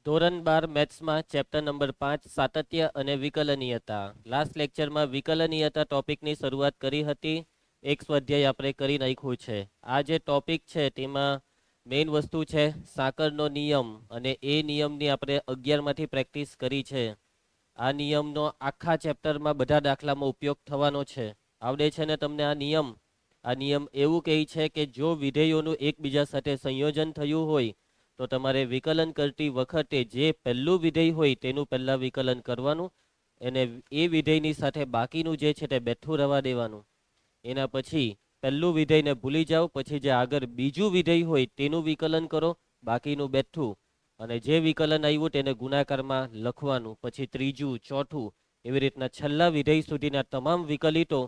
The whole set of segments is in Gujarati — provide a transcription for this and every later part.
ધોરણ 12 મેથ્સમાં ચેપ્ટર નંબર 5 સાતત્ય અને વિકલનીયતા. લાસ્ટ લેક્ચરમાં વિકલનીયતા ટોપિકની શરૂઆત કરી હતી. એક સ્વાધ્યાય આપણે કરી નાખ્યું છે. આ જે ટોપિક છે તેમાં મેઇન વસ્તુ છે સાંકળનો નિયમ, અને એ નિયમની આપણે 11માંથી પ્રેક્ટિસ કરી છે. આ નિયમનો આખા ચેપ્ટરમાં બધા દાખલામાં ઉપયોગ થવાનો છે. આવડે છે ને તમને આ નિયમ? આ નિયમ એવું કહે છે કે જો વિધેયોનું એકબીજા સાથે સંયોજન થયું હોય તો તમારે વિકલન કરતી વખતે જે પહેલું વિધેય હોય તેનું પહેલાં વિકલન કરવાનું, અને એ વિધેયની સાથે બાકીનું જે છે તે બેઠું રહેવા દેવાનું. એના પછી પહેલું વિધેયને ભૂલી જાઓ, પછી જે આગળ બીજું વિધેય હોય તેનું વિકલન કરો, બાકીનું બેઠું, અને જે વિકલન આવ્યું તેને ગુણાકારમાં લખવાનું. પછી ત્રીજું, ચોથું, એવી રીતના છેલ્લા વિધેય સુધીના તમામ વિકલિતો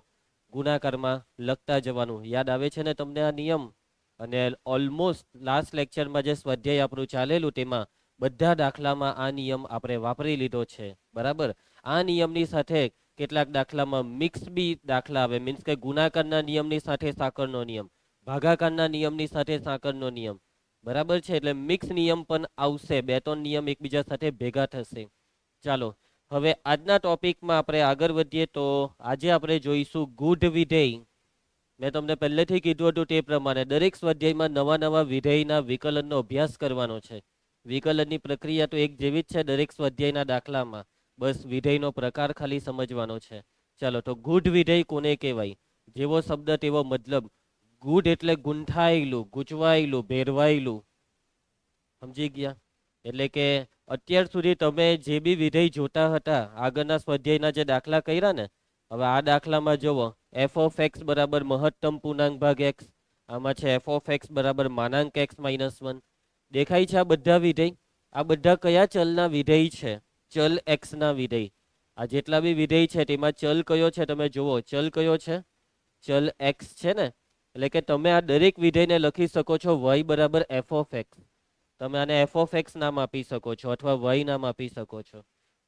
ગુણાકારમાં લખતા જવાનું. યાદ આવે છે ને તમને આ નિયમ? અને ઓલમોસ્ટ લાસ્ટ લેક્ચરમાં જે સ્વાધ્યાય આપણું ચાલેલું તેમાં બધા દાખલામાં આ નિયમ આપણે વાપરી લીધો છે. બરાબર. આ નિયમની સાથે કેટલાક દાખલામાં મિક્સ બી દાખલા આવે, મીન્સ કે ગુણાકારના નિયમની સાથે સાંકળનો નિયમ, ભાગાકારના નિયમની સાથે સાંકળનો નિયમ. બરાબર છે, એટલે મિક્સ નિયમ પણ આવશે. બે ત્રણ નિયમ એકબીજા સાથે ભેગા થશે. ચાલો હવે આજના ટોપિકમાં આપણે આગળ વધીએ. તો આજે આપણે જોઈશું ગૂઢ વિધેય. મેં તમને પહેલેથી કીધું હતું તે પ્રમાણે દરેક સ્વાધ્યાયમાં નવા નવા વિધેયના વિકલનનો અભ્યાસ કરવાનો છે. વિકલનની પ્રક્રિયા તો એક જેવી જ છે દરેક સ્વાધ્યાયના દાખલામાં, બસ વિધેયનો પ્રકાર ખાલી સમજવાનો છે. ચાલો, તો ગૂઢ વિધેય કોને કહેવાય? જેવો શબ્દ તેવો મતલબ. ગૂઢ એટલે ગૂંથાયેલું, ગૂંચવાયેલું, ભેરવાયેલું. સમજી ગયા? એટલે કે અત્યાર સુધી તમે જે બી વિધેય જોતા હતા, આગળના સ્વાધ્યાયના જે દાખલા કર્યા ને, હવે આ દાખલામાં જુઓ. એફ ઓફ એક્સ બરાબર મહત્તમ પૂર્ણાંક ભાગ એક્સ. આમાં છે એફ ઓફ એક્સ બરાબર માનાંક એક્સ -1. દેખાય છે આ બધા વિધેય? આ બધા કયા ચલના વિધેય છે? ચલ એક્સ ના વિધેય. આ જેટલા બી વિધેય છે તેમાં ચલ કયો છે તમે જુઓ. ચલ કયો છે? ચલ એક્સ છે ને. એટલે કે તમે આ દરેક વિધેયને લખી શકો છો y બરાબર એફ ઓફ એક્સ. તમે આને એફ ઓફ એક્સ નામ આપી શકો છો અથવા વાય નામ આપી શકો છો.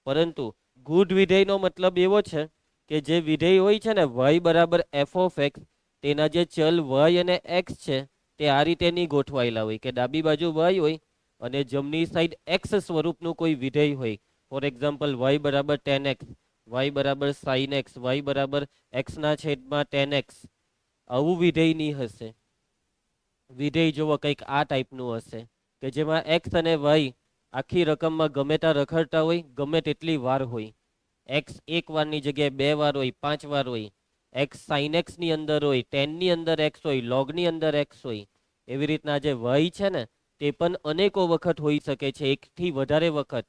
પરંતુ ગૂઢ વિધેયનો મતલબ એવો છે કે જે વિધેય હોય છે ને વાય બરાબર એફ ઓફ એક્સ, તેના જે ચલ વાય અને એક્સ છે તે આ રીતે નહીં ગોઠવાયેલા હોય કે ડાબી બાજુ વાય હોય અને જમણી સાઈડ એક્સ સ્વરૂપનું કોઈ વિધેય હોય. ફોર એક્ઝામ્પલ વાય બરાબર ટેન એક્સ, વાય બરાબર સાઇન એક્સ, વાય બરાબર એક્સના છેદમાં ટેન એક્સ. આવું વિધેય નહીં હશે. વિધેય જોવો કંઈક આ ટાઈપનું હશે કે જેમાં એક્સ અને વાય આખી રકમમાં ગમે ત્યાં રખડતા હોય, ગમે તેટલી વાર હોય. એક્સ એક વારની જગ્યાએ બે વાર હોય, 5 વાર હોય. એક્સ સાઇન એક્સ ની અંદર હોય, ટેનની અંદર એક્સ હોય, લોગની અંદર એક્સ હોય. એવી રીતના જે વાય છે ને તે પણ અનેકો વખત હોઈ શકે છે, એકથી વધારે વખત.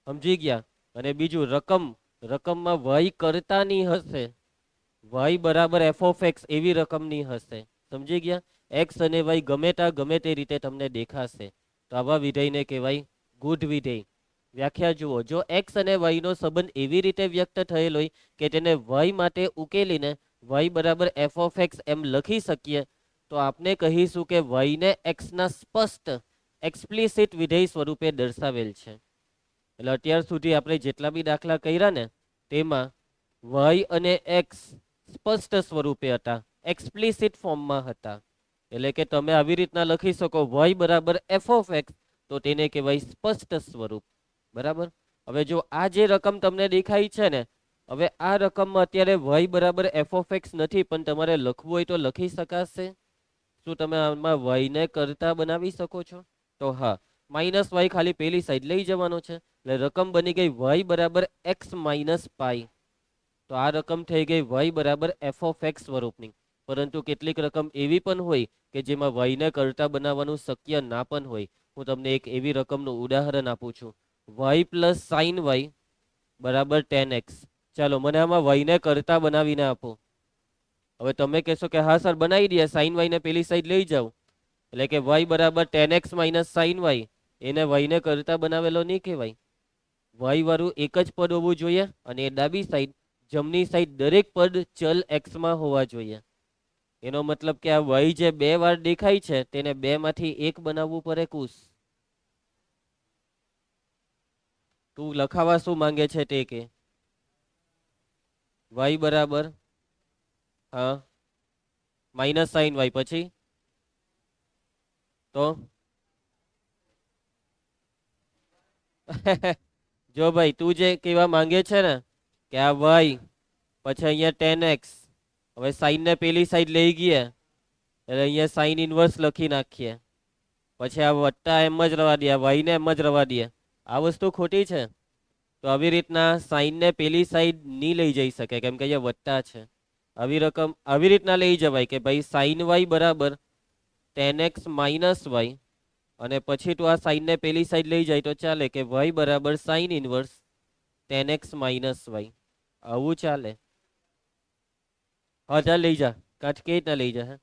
સમજી ગયા? અને બીજું રકમ, રકમમાં વાય કરતા નહીં હશે. વાય બરાબર એફ ઓફ એક્સ એવી રકમની હશે. સમજી ગયા? એક્સ અને વાય ગમે ત્યાં ગમે તે રીતે તમને દેખાશે. તો આવા વિધેયને કહેવાય ગૂઢ વિધેય. વ્યાખ્યા જુઓ. જો એક્સ અને વાયનો સંબંધ એવી રીતે વ્યક્ત થયેલ હોય કે તેને વાય માટે ઉકેલીને વાય બરાબર એફ ઓફ એક્સ એમ લખી શકીએ, તો આપણે કહીશું કે વાયને એક્સના સ્પષ્ટ એક્સપ્લિસિટ વિધેય સ્વરૂપે દર્શાવેલ છે. એટલે અત્યાર સુધી આપણે જેટલા બી દાખલા કર્યા ને તેમાં વાય અને એક્સ સ્પષ્ટ સ્વરૂપે હતા, એક્સપ્લિસિટ ફોર્મમાં હતા. એટલે કે તમે આવી રીતના લખી શકો વાય બરાબર એફ ઓફ એક્સ, તો તેને કહેવાય સ્પષ્ટ સ્વરૂપ. બરાબર. હવે જો આ જે રકમ તમને દેખાય છે ને, હવે આ રકમમાં અત્યારે વાય બરાબર એફ ઓફ એક્સ નથી, પણ તમારે લખવું હોય તો લખી શકાશે. શું તમે આમાં વાયને કરતા બનાવી શકો છો? તો હા, માઇનસ વાય ખાલી પેલી સાઈડ લઈ જવાનો છે, એટલે રકમ બની ગઈ વાય બરાબર એક્સ માઇનસ પાઈ. તો આ રકમ થઈ ગઈ વાય બરાબર એફ ઓફ એક્સ સ્વરૂપની. પરંતુ કેટલીક રકમ એવી પણ હોય કે જેમાં વાયને કરતા બનાવવાનું શક્ય ના પણ હોય. હું તમને એક એવી રકમનું ઉદાહરણ આપું છું. વાય પ્લસ સાઇન વાય બરાબર ટેન એક્સ. ચાલો મને આમાં વાયને કરતા બનાવીને આપો. હવે તમે કહેશો કે હા સર બનાવી દે, સાઇન વાયને પેલી સાઈડ લઈ જાઓ. એટલે કે વાય બરાબર tan x minus sine y, એને વાયને કરતા બનાવેલો નહીં કહેવાય. વાય વાળું એક જ પદ હોવું જોઈએ, અને એ ડાબી સાઈડ, જમણી સાઈડ દરેક પદ ચલ એક્સમાં હોવા જોઈએ. એનો મતલબ કે આ વાય જે બે વાર દેખાય છે તેને બે માંથી એક બનાવવું પડે. કુશ તું લખાવા શું માંગે છે તે કે. વાય બરાબર હા માઇનસ સાઇન વાય, પછી તો જો ભાઈ તું જે કહેવા માંગે છે ને કે આ વાય પછી અહીંયા 10x, હવે સાઈન ને પેલી સાઈડ લઈ ગયા એટલે અહીંયા સાઈન ઇનવર્સ લખી નાખીએ, પછી આ વત્તા એમ જ રવા દે, વાય ને એમ જ રવા દે. આ વસ્તુ ખોટી છે. તો આવી રીતના સાઈન ને પેલી સાઈડ નહીં લઈ જઈ શકે કેમ કે અહીંયા વત્તા છે. આવી રીતના લઈ જવાય કે ભાઈ સાઈન વાય બરાબર 10x માઇનસ વાય, અને પછી તું આ સાઈન ને પેલી સાઈડ લઈ જાય તો ચાલે કે વાય બરાબર sine inverse 10x minus Y. આવું ચાલે. હા ચાલ લઈ જા. કાચ કે રીતના લઈ જા.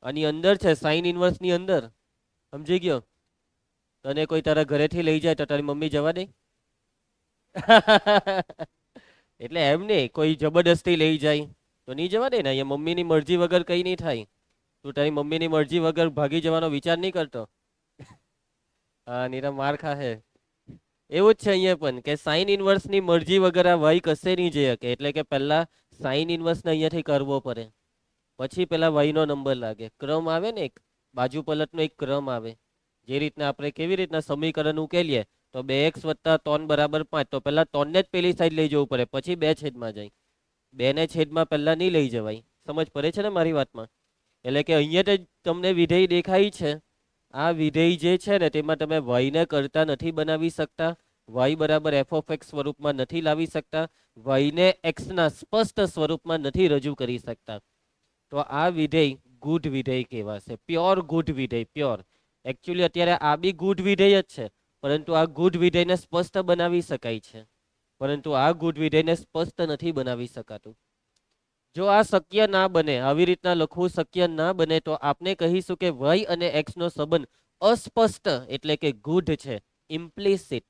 આની અંદર છે, સાઈન ઇનવર્સ ની અંદર. સમજી ગયો? તને કોઈ તારા ઘરેથી લઈ જાય તો તારી મમ્મી જવા દે? એટલે એમ નહીં, કોઈ જબરદસ્તી લઈ જાય તો નહીં જવા દે ને. અહીંયા મમ્મીની મરજી વગર કઈ નહીં થાય. તું તારી મમ્મીની મરજી વગર ભાગી જવાનો વિચાર નહીં કરતો. હા, નીરા માર ખાહે. એવું જ છે અહીંયા પણ કે સાઈન ઇનવર્સની મરજી વગર આ વાય કશે નહીં જઈ શકે. એટલે કે પહેલા સાઈન ઇનવર્સને અહીંયાથી કરવો પડે, પછી પેલા વાયનો નંબર લાગે. ક્રમ આવે ને, એક બાજુ પલટનો એક ક્રમ આવે. જે રીતના આપણે કેવી રીતના સમીકરણ ઉકેલીએ તો 2x + 3 = 5, તો પહેલા 3 ને જ પેલી સાઈડ લઈ જવું પડે, પછી 2 છેદમાં જાય. 2 ને છેદમાં પહેલા નહીં લઈ જવાય. સમજ પડે છે ને મારી વાતમાં? એટલે કે અહીંયા તમને વિધેય દેખાય છે. આ વિધેય જે છે ને તેમાં તમે y ને કરતા નથી બનાવી શકતા, y બરાબર f(x) સ્વરૂપમાં નથી લાવી શકતા, y ને x ના સ્પષ્ટ સ્વરૂપમાં નથી રજૂ કરી શકતા. તો આ વિધેય ગુઢ વિધેય કહેવાશે. પ્યોર ગુઢ વિધેય, પ્યોર. એકચ્યુઅલી અત્યારે આ બી ગુઢ વિધેય જ છે, પરંતુ આ ગુઢ વિધેયને સ્પષ્ટ બનાવી શકાય છે, પરંતુ આ ગુઢ વિધેયને સ્પષ્ટ નથી બનાવી શકાતું. જો આ શક્ય ના બને, આવી રીતના લખવું શક્ય ના બને, તો આપણે કહીશું કે y અને x નો સંબંધ અસ્પષ્ટ એટલે કે ગુઢ છે, ઇમ્પ્લિસિટ.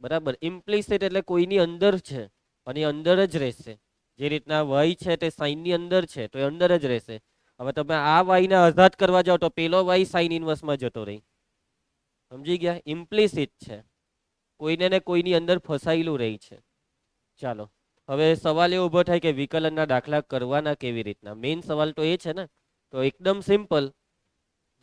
બરાબર? ઇમ્પ્લિસિટ એટલે કોઈની અંદર છે અને અંદર જ રહેશે. જે રીતના y છે તે સાઈન ની અંદર છે તો એ અંદર જ રહેશે. હવે તમે આ y ને આઝાદ કરવા જાઓ તો પેલો y સાઈન ઇનવર્સમાં જતો રહી. સમજી ગયા? ઇમ્પ્લિસિટ છે, કોઈને ને કોઈની અંદર ફસાયેલું રહી છે. ચાલો, હવે સવાલ એ ઉભો થાય કે વિકલનના દાખલા કરવાના કેવી રીતના. મેઇન સવાલ તો એ છે ને. તો એકદમ સિમ્પલ,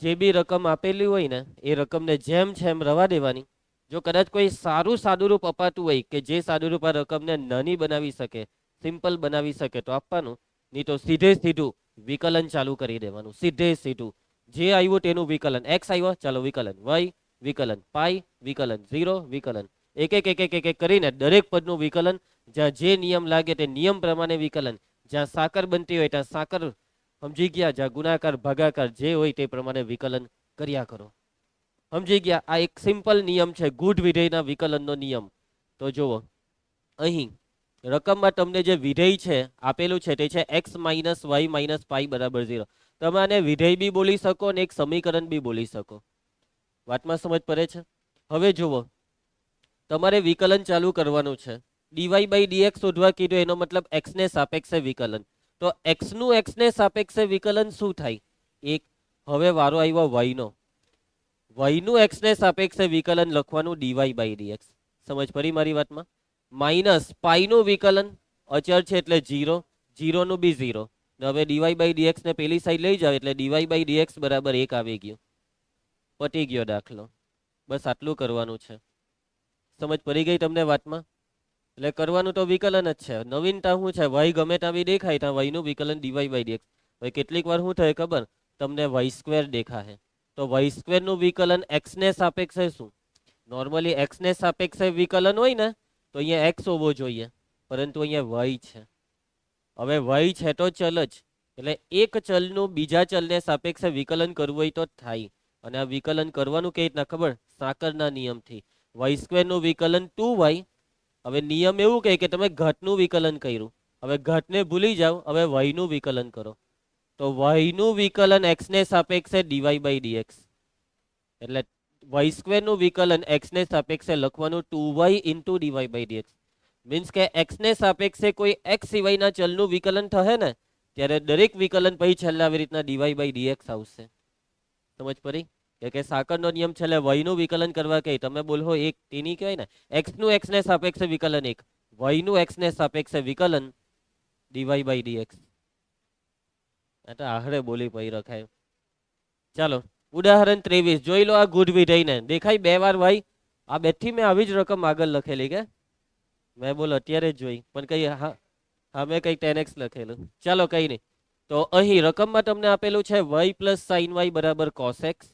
જે બી રકમ આપેલી હોય ને એ રકમને જેમ છે એમ રવા દેવાની. જો કદાચ કોઈ સારું સાદુરૂપ અપાતું હોય કે જે સાદુરૂપ આ રકમને નાની બનાવી શકે, સિમ્પલ બનાવી શકે તો આપવાનું, નહીં તો સીધે સીધું વિકલન ચાલુ કરી દેવાનું. સીધે સીધું જે આવ્યું તેનું વિકલન. x આવ્યો, ચાલો વિકલન. y વિકલન, પાઈ વિકલન, 0 વિકલન. એક એક એક એક એક એક કરીને દરેક પદનું વિકલન. જ્યાં જે નિયમ લાગે તે નિયમ પ્રમાણે વિકલન. જ્યાં સાકર બનતી હોય ત્યાં સાકર, સમજી ગયા? જ્યાં ગુણાકાર ભાગાકાર જે હોય તે પ્રમાણે વિકલન કર્યા કરો. સમજી ગયા? આ એક સિમ્પલ નિયમ છે, ગુઢ વિધેયના વિકલનનો નિયમ. તો જુઓ, અહીં રકમમાં તમને જે વિધેય છે આપેલું છે તે છે x - y - પાઈ બરાબર 0. તમે આને વિધેય બી બોલી શકો અને એક સમીકરણ બી બોલી શકો. વાતમાં સમજ પડે છે? હવે જુઓ, તમારે વિકલન ચાલુ કરવાનું છે. dy/dx શોધવા કીધું, એનો મતલબ x ને સાપેક્ષે વિકલન. તો x નું x ને સાપેક્ષે વિકલન શું થાય? એક. હવે વારો આવ્યો y નો. y નું x ને સાપેક્ષે વિકલન લખવાનું dy/dx. સમજ પડી મારી વાતમાં? માઇનસ પાઈ નું વિકલન, અચળ છે એટલે 0, 0 નું બી 0. હવે dy/dx ને પેલી સાઈડ લઈ જાવ એટલે dy/dx બરાબર 1 આવી ગયું. પટી ગયો દાખલો. બસ આટલું કરવાનું છે. સમજ પડી ગઈ તમને વાતમાં? એટલે કરવાનું તો વિકલન જ છે. નવીનતા શું છે? y ગમે ત્યાં બી દેખાય ત્યાં y નું વિકલન dy/dx. હવે કેટલીક વાર શું થાય ખબર? તમને y² દેખાશે તો y² નું વિકલન x ને સાપેક્ષે શું? નોર્મલી x ને સાપેક્ષે વિકલન હોય ને તો અહીંયા x હોવો જોઈએ, પરંતુ અહીંયા y છે. હવે y છે તો ચલ જ, એટલે એક ચલનું બીજા ચલને સાપેક્ષે વિકલન કરવું હોય તો થાય. અને આ વિકલન કરવાનું કઈ રીતના ખબર? સાકરના નિયમથી. y² નું વિકલન 2y. હવે નિયમ એવું કહે કે તમે ઘટનું વિકલન કર્યું, હવે ઘટને ભૂલી જાઓ, હવે y નું વિકલન કરો. તો y નું વિકલન x ને સાપેક્ષે dy/dx. એટલે y² નું વિકલન x ને સાપેક્ષે લખવાનું 2y * dy/dx. મીન્સ કે x ને સાપેક્ષે કોઈ x સિવાયના ચલનું વિકલન થશે ને ત્યારે દરેક વિકલન પછી છેલ્લે આવી રીતના dy/dx આવશે. સમજ પડી? કે સાકરનો નિયમ છેલ્લે y નું વિકલન કરવા કહે, તમે બોલો એક તેની કહેવાય ને, x નું x ને સાપેક્ષે વિકલન 1, y નું x ને સાપેક્ષે વિકલન dy/dx. આ તો આહરે બોલી પડી રખાય. ચાલો, ઉદાહરણ 23 જોઈ લો. આ ગુઢ વિધેયને દેખાય 2 વાર y. આ બેથી મેં આવી જ રકમ આગળ લખેલી કે મેં બોલ અત્યારે જ જોઈ પણ કઈ હા મેં કઈ 10x લખેલું. ચાલો કઈ નહીં. તો અહીં રકમમાં તમને આપેલું છે y પ્લસ સાઇન વાય બરાબર કોસ એક્સ.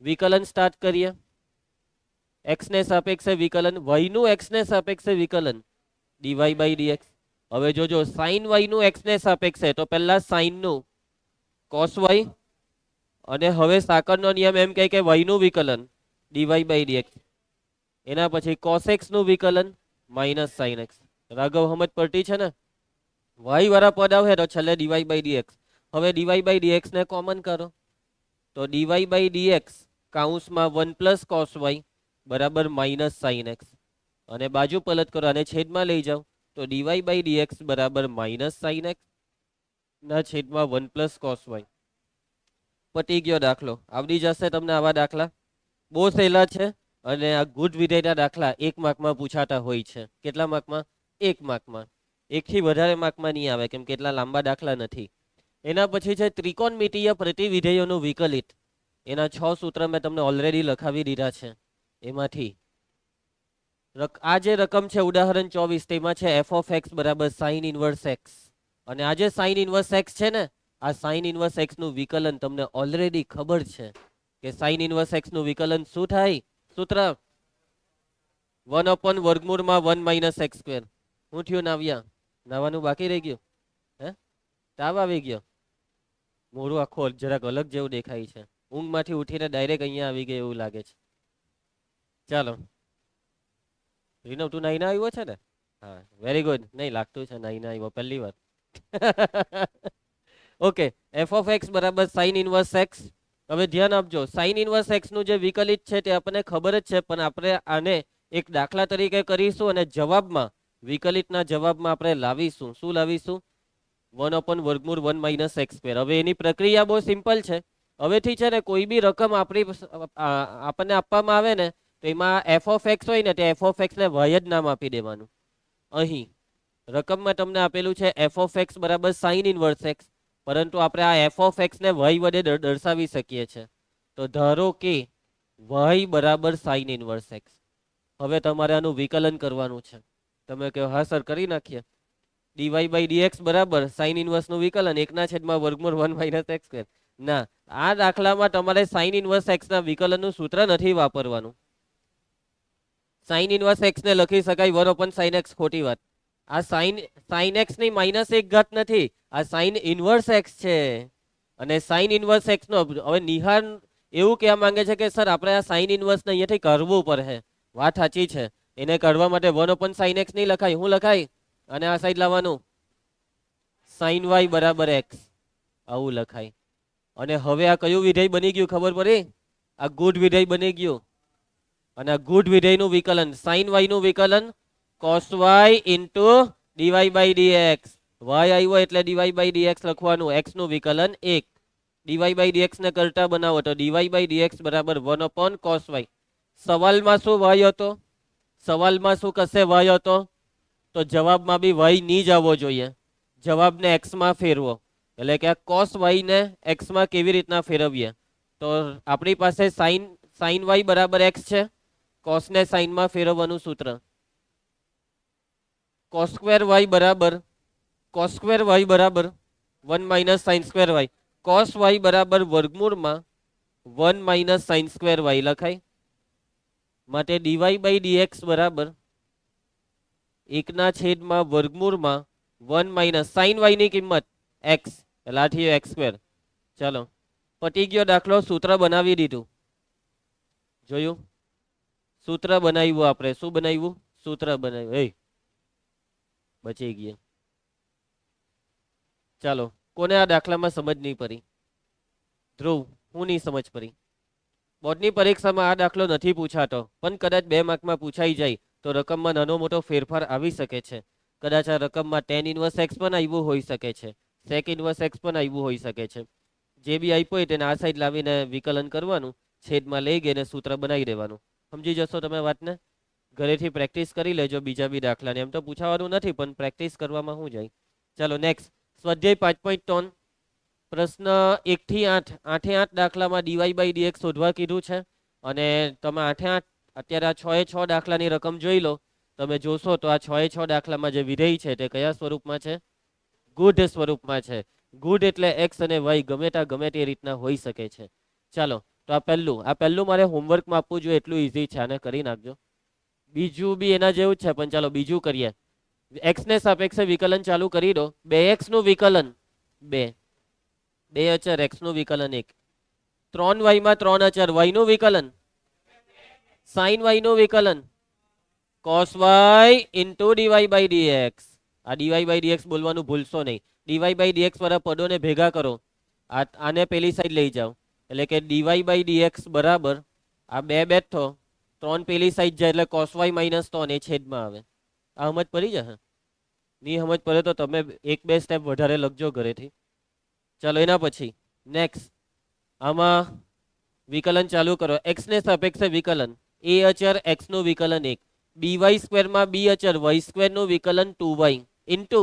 વિકલન સ્ટાર્ટ કરીએ. x ને સાપેક્ષે વિકલન, y નું x ને સાપેક્ષે વિકલન dy બાય dx. હવે જોજો સાઇન y નું x ને સાપેક્ષે તો પહેલા સાઇન નું cos y, અને હવે સાકળનો નિયમ એમ કહે કે y નું વિકલન dy બાય dx. એના પછી cos x નું વિકલન માઇનસ સાઇન x. રાઘવ સમજ પડતી છે ને? y વાળા પદ આવે તો છેલ્લે dy બાય dx. હવે dy બાય dx ને કોમન કરો તો dy બાય dx કાઉન્સમાં 1 પ્લસ cos y બરાબર માઇનસ સાઇન x. અને બાજુ પલટ કરો અને છેદમાં લઈ જાઓ તો dy બાય dx બરાબર માઇનસ સાઇન x ના છેદમાં 1 પ્લસ cos y. પતી ગયો દાખલો. આવડી જશે તમને આવા દાખલા, બહુ સહેલા છે. અને આ ગુડ વિધેયના દાખલા 1 માર્કમાં પૂછાતા હોય છે. કેટલા માર્કમાં? 1 માર્કમાં. 1 થી વધારે માર્કમાં નહીં આવે કેમ કે એટલા લાંબા દાખલા નથી. એના પછી છે ત્રિકોણમિતીય પ્રતિવિધેયોનું વિકલિત. એના 6 સૂત્ર મેં તમને ઓલરેડી લખાવી દીધા છે. એમાંથી આ જે રકમ છે ઉદાહરણ 24 તેમાં છે f ઓફ x બરાબર સાઇન ઇનવર્સ x. અને આ જે સાઇન ઇનવર્સ x છે ને, આ સાઇન ઇનવર્સ x નું વિકલન તમને ઓલરેડી ખબર છે કે સાઇન ઇનવર્સ x નું વિકલન શું થાય? સૂત્ર 1 upon વર્ગમૂળમાં 1 માઇનસ x સ્ક્વેર. શું થયું નાવ્યા? નાવાનું બાકી રહી ગયું? હે તાવ આવી ગયો? મોઢું આખું જરાક અલગ જેવું દેખાય છે. ઊંઘમાંથી ઉઠીને ડાયરેક્ટ અહીંયા આવી ગયો એવું લાગે છે. ચાલો રીનવ તું નાઈને આવ્યો છે ને? હા વેરી ગુડ. નહીં લાગતું છે નાઈને આવ્યો પહેલી વાર. ઓકે, f ઓફ x બરાબર સાઇન ઇનવર્સ x. હવે ધ્યાન આપજો, સાઇન ઇનવર્સ x નું જે વિકલિત છે તે આપણને ખબર જ છે, પણ આપણે આને એક દાખલા તરીકે કરીશું અને જવાબમાં વિકલિતના જવાબમાં આપણે લાવીશું. શું લાવીશું? 1 upon વર્ગમૂળ 1 માઇનસ x સ્ક્વેર. હવે એની પ્રક્રિયા બહુ સિમ્પલ છે. હવેથી છે ને કોઈ બી રકમ આપણને આપવામાં આવે ને તો એમાં f ઓફ x હોય ને તે f ઓફ x ને y જ નામ આપી દેવાનું. અહીં રકમમાં તમને આપેલું છે f ઓફ x બરાબર સાઇન ઇનવર્સ x, પરંતુ આપણે આ f ઓફ x ને y વડે દર્શાવી શકીએ છીએ. તો ધારો કે y બરાબર સાઇન ઇનવર્સ x. હવે તમારે આનું વિકલન કરવાનું છે. તમે કહો હા સર કરી નાખીએ. dy બાય dx બરાબર સાઇન ઇનવર્સ નું વિકલન 1// વર્ગમૂળ 1 માઇનસ x સ્ક્વેર. ના, આ દાખલામાં તમારે સાઇન ઇનવર્સ x ના વિકલનનું સૂત્ર નથી વાપરવાનું. સાઇન ઇનવર્સ x ને લખી શકાય 1 upon sin x. ખોટી વાત. આ સાઇન x ની માઇનસ 1 ઘાત નથી, આ સાઇન ઇનવર્સ x છે. અને સાઇન ઇનવર્સ x નો હવે નિહાર એવું કહેવા માંગે છે કે સર આપણે આ સાઇન ઇનવર્સ ને અહીંયાથી કરવું પડે. વાત સાચી છે. એને કરવા માટે 1 upon sin x નહીં લખાય. શું લખાય? અને આ સાઈડ લાવવાનું sin y બરાબર x. આવું લખાય. અને હવે આ કયું વિધેય બની ગયું ખબર પડી? આ ગુડ વિધેય બની ગયું. અને આ ગુડ વિધેયનું વિકલન sin y નું વિકલન cos y into dy by dx. y આવ્યો એટલે dy by dx લખવાનું. x નું વિકલન 1. dy by dx ને કરતા બનાવો તો dy by dx બરાબર 1 upon cos y. સવાલમાં શું y હતો? સવાલમાં શું કશે y હતો? તો જવાબમાં બી y ની જ આવવો જોઈએ. જવાબને x માં ફેરવો. એટલે કે આ cos y ને x માં કેવી રીતના ફેરવીએ? તો આપણી પાસે sin y બરાબર x છે. cos ને sin માં ફેરવવાનું સૂત્ર cos સ્ક્વેર y બરાબર 1 minus sin square y. cos y બરાબર વર્ગમૂળમાં 1 માઇનસ sin સ્ક્વેર y લખાય. માટે dy by dx બરાબર 1// વર્ગમૂળમાં 1 માઇનસ sin y ની કિંમત x એટલે આ થયું x સ્ક્વેર. ચાલો પતી ગયો દાખલો. સૂત્ર બનાવી દીધું. જોયું? સૂત્ર બનાવ્યું આપણે. શું બનાવ્યું? સૂત્ર બનાવ્યું. બચી ગયા. ચાલો, કોને આ દાખલામાં સમજ નહીં પડી? ધ્રુવ, હું નહીં સમજ પડી. બોર્ડની પરીક્ષામાં આ દાખલો નથી પૂછાતો, પણ કદાચ 2 માર્કમાં પૂછાઈ જાય તો રકમમાં નાનો મોટો ફેરફાર આવી શકે છે. કદાચ આ રકમમાં tan ઇનવર્સ x પણ આવ્યું હોઈ શકે છે, sec ઇનવર્સ x પણ આવ્યું હોઈ શકે છે. જે બી આપ્યું હોય તેને આ સાઈડ લાવીને વિકલન કરવાનું, છેદમાં લઈ ગઈને સૂત્ર બનાવી દેવાનું. સમજી જશો તમે વાતને? ઘરેથી પ્રેક્ટિસ કરી લેજો બીજા બી દાખલાને. એમ તો પૂછાવાનું નથી પણ પ્રેક્ટિસ કરવામાં શું જાય. ચાલો નેક્સ્ટ સ્વાધ્યાય 5.3 પ્રશ્ન 1 થી 8. 8 દાખલામાં dy by dx શોધવા કીધું છે. અને તમે 8 અત્યારે આ 6 એ 6 દાખલાની રકમ જોઈ લો. તમે જોશો તો આ 6 એ 6 દાખલામાં જે વિધેય છે તે કયા સ્વરૂપમાં છે? ગુઢ સ્વરૂપમાં છે. ગુઢ એટલે એક્સ અને વાય ગમે તે રીતના હોઈ શકે છે. ચાલો, તો આ પહેલું મારે હોમવર્કમાં આપવું જોઈએ એટલું ઈઝી છે, આને કરી નાખજો. બીજું બી એના જેવું જ છે, પણ ચાલો બીજું કરીએ. એક્સ ને સાપેક્ષે વિકલન ચાલુ કરી દો. 2x નું વિકલન 2, 2 અચર એક્સ નું વિકલન 1, 3y માં 3 અચર y નું વિકલન, sin y નું વિકલન, cos y into dy by dx. આ dy by dx બોલવાનું ભૂલશો નહીં. dy by dx વાળા પદોને ભેગા કરો, આને પેલી સાઈડ લઈ જાઓ, એટલે કે dy by dx બરાબર આ 2 બેઠો 3 પેલી સાઈડ જાય એટલે cos y minus 3 એ છેદમાં આવે. આ સમજ પડી જશે? નહીં સમજ પડે તો તમે 1-2 સ્ટેપ વધારે લખજો ઘરેથી. ચાલો એના પછી નેક્સ્ટ આમાં વિકલન ચાલુ કરો. x ને સાપેક્ષે વિકલન, a અચર x નું વિકલન 1, by સ્ક્વેર માં b અચર y સ્ક્વેર નું વિકલન 2y ઇન્ટુ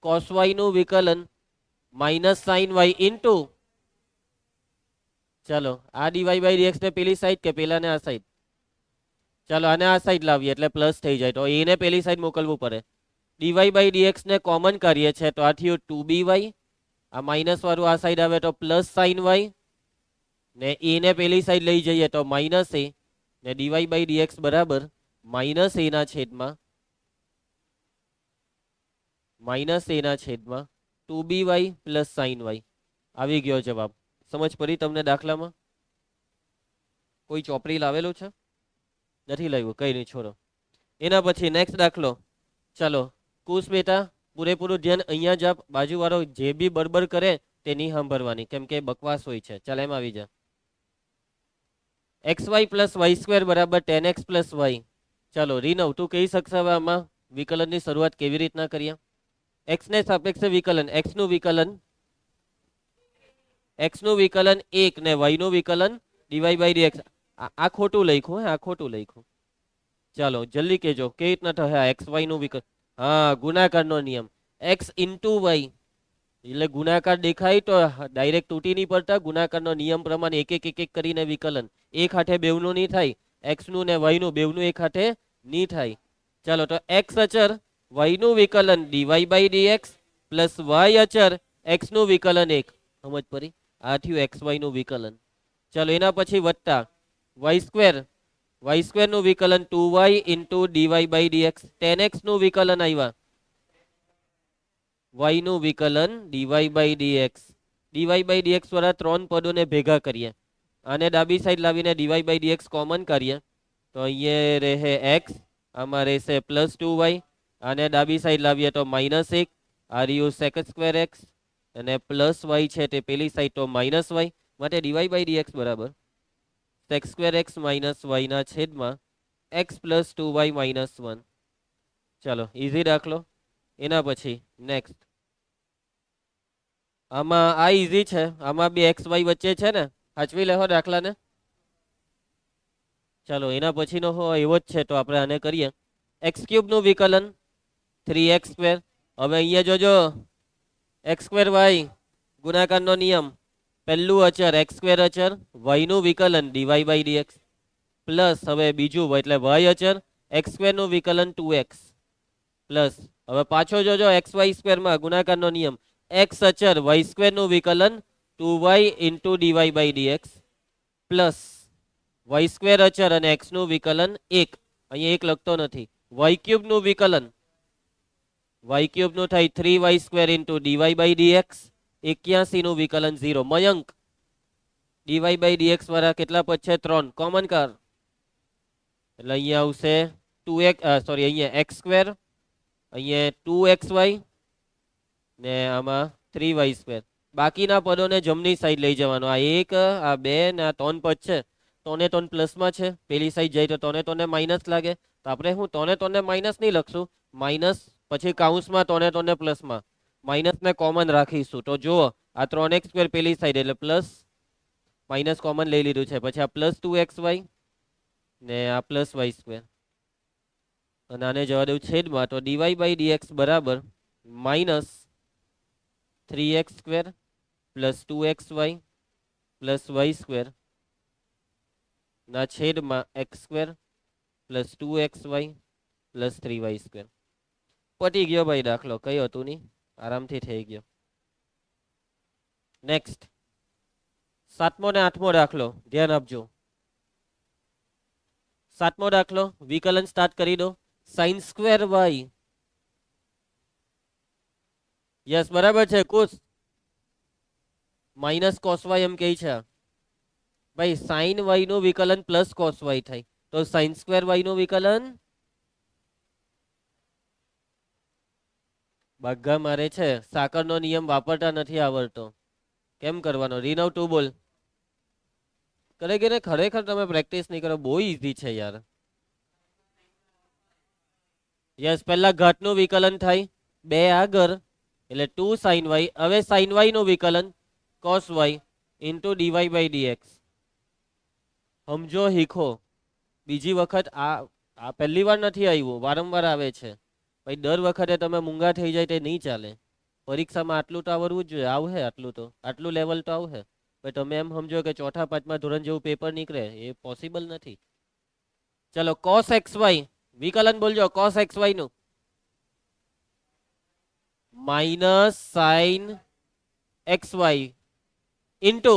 cos y નું વિકલન માઇનસ sin y ઇન્ટુ, ચાલો આ dy by dx ને પેલી સાઈડ કે પેલાને આ સાઈડ? ચાલો આને આ સાઈડ લાવીએ એટલે પ્લસ થઈ જાય, તો એને પેલી સાઈડ મોકલવું પડે. dy by dx ને કોમન કરીએ છે તો આ થયું 2by, આ માઇનસ વાળું આ સાઈડ આવે તો પ્લસ sin y, ને a ને પેલી સાઈડ લઈ જઈએ તો માઇનસ a, ને dy by dx બરાબર માઇનસ a ના છેદમાં 2by પ્લસ sin y. આવી ગયો જવાબ. સમજ પડી તમને દાખલામાં? કોઈ ચોપડી લાવેલું છે? નથી લાવ્યું, કઈ નહીં, છોડો. એના પછી નેક્સ્ટ દાખલો. ચાલો કુશ બેટા પૂરેપૂરું ધ્યાન અહીંયા જ આપ. બાજુવાળો જે બી બરબર કરે તે નહીં સાંભળવાની, કેમ કે બકવાસ હોય છે. ચાલ એમ આવી જા. xy પ્લસ વાય સ્ક્વેર બરાબર 10x પ્લસ વાય. ચાલો રીનવ તું કહી શકશે હવે આમાં વિકલનની શરૂઆત કેવી રીતના કરીએ? x ને સાપેક્ષે વિકલન, x નું વિકલન 1 ને y નું વિકલન dy by dx. આ ખોટું લખ્યું, આ ખોટું લખ્યું. ચાલો જલ્દી કહેજો કેવી રીતના થશે આ xy નું વિકલન? હા, ગુણાકારનો નિયમ. x ઇન્ટુ y એટલે ગુણાકાર દેખાય તો ડાયરેક્ટ તૂટી નહીં પડતા. ગુણાકારનો નિયમ પ્રમાણે એક એક કરીને વિકલન. એક હાથે બેવનું નહીં થાય, x નું ને y નું બેવનું એક હાથે નહીં થાય. ચાલો તો x અચર y નું વિકલન dy by dx plus y અચર x નું વિકલન 1. સમજ પડી? આ થયું xy નું વિકલન. ચાલો એના પછી વત્તા y સ્ક્વેર નું વિકલન 2y into dy by dx. 10x નું વિકલન આવ્યા, y નું વિકલન dy by dx. dy by dx વાળા 3 પદોને ભેગા કરીએ, આને ડાબી સાઈડ લાવીને dy by dx કોમન કરીએ તો અહીંયા રહે x, આમાં રહેશે પ્લસ 2y, આને ડાબી સાઈડ લાવીએ તો માઇનસ 1, આ રહ્યું sec સ્ક્વેર x, અને પ્લસ y છે તે પેલી સાઈડ તો માઇનસ y, માટે dy by dx બરાબર sec square x minus y ના છેદમાં x પ્લસ 2y માઇનસ 1. ચાલો ઈઝી દાખલો. એના પછી નેક્સ્ટ આમાં આ ઈઝી છે, આમાં બી એક્સ વાય વચ્ચે છે ને, સાચવી લેહો દાખલાને. ચાલો એના પછીનો હો એવો જ છે તો આપણે આને કરીએ. એક્સ ક્યુબ નું વિકલન 3x સ્ક્વેર. હવે અહીંયા જોજો એક્સ સ્ક્વેર વાય ગુણાકારનો નિયમ, પહેલું અચર એક્સ સ્ક્વેર અચર y નું વિકલન dy by dx પ્લસ હવે બીજું એટલે y અચર એક્સ સ્ક્વેર નું વિકલન 2x પ્લસ હવે પાછો જોજો એક્સ વાય સ્ક્વેરમાં ગુણાકારનો નિયમ, એક્સ અચર વાય સ્ક્વેર નું વિકલન 2y into dy by dx plus Y square અચર અને એક્સ નું વિકલન 1. અહીંયા 1 લખતો નથી. વાય ક્યુબ નું વિકલન, વાય ક્યુબ નું થાય 3y square into dy by dx. 81 નું વિકલન 0. મયંક dy by dx વાળા કેટલા પદ છે? 3. કોમન કર એટલે અહીંયા આવશે 2x, સોરી અહીંયા x સ્ક્વેર, અહીંયા 2xy ને આમાં 3y સ્ક્વેર. બાકીના પદોને જમણી સાઈડ લઈ જવાનો. આ 1, આ 2 ને આ 3 પદ છે, તોને તોન પ્લસમાં છે, પેલી સાઈડ જાય તો તોને માઇનસ લાગે, તો આપણે હું તોને માઇનસ નહીં લખશું, માઇનસ પછી કાઉન્સમાં તોને પ્લસમાં માઇનસ ને કોમન રાખીશું. તો જુઓ આ 3x સ્ક્વેર પેલી સાઈડ એટલે પ્લસ, માઇનસ કોમન લઈ લીધું છે, પછી આ પ્લસ 2xy ને આ પ્લસ વાય સ્ક્વેર, અને આને જવા દઉં છેદમાં તો dy by dx બરાબર minus 3x square plus 2xy plus Y square ના છેદમાં x square plus 2xy plus 3y². પતી ગયો ભાઈ દાખલો, કઈ હતું નહીં, આરામથી થઈ ગયો. નેક્સ્ટ 7મો ને 8મો દાખલો ધ્યાન આપજો. 7મો દાખલો વિકલન સ્ટાર્ટ કરી દો. sin સ્ક્વેર y, યસ બરાબર છે કુશ, માઇનસ કોસ વાય એમ કહે છે ભાઈ. સાइन y નું વિકલન પ્લસ કોસ y થાય તો sin સ્ક્વેર y નું વિકલન ભાગા મારે છે. સાકરનો નિયમ વાપરતા નથી આવડતો, કેમ કરવાનો? રીનવ તું બોલ. કરે કે ને ખરેખર તમે પ્રેક્ટિસ નહીં કરો, બહુ ઈઝી છે યાર. યસ પહેલા ઘાતનું વિકલન થાય 2 આગળ એટલે 2 sin y. હવે sin y નું વિકલન cos y into dy by dx. સમજો હીખો. બીજી વખત આ પહેલી વાર નથી આવ્યું, વારંવાર આવે છે ભાઈ. દર વખતે તમે મૂંગા થઈ જાય તે નહીં ચાલે. પરીક્ષામાં આટલું તો આવડવું જ જોઈએ. આવશે આટલું તો, આટલું લેવલ તો આવશે. ભાઈ તમે એમ સમજો કે ચોથા પાંચમા ધોરણ જેવું પેપર નીકળે, એ પોસિબલ નથી. ચલો cos xy વિકલન બોલજો. cos xy નું માઇનસ સાइन xy ઇન્ટુ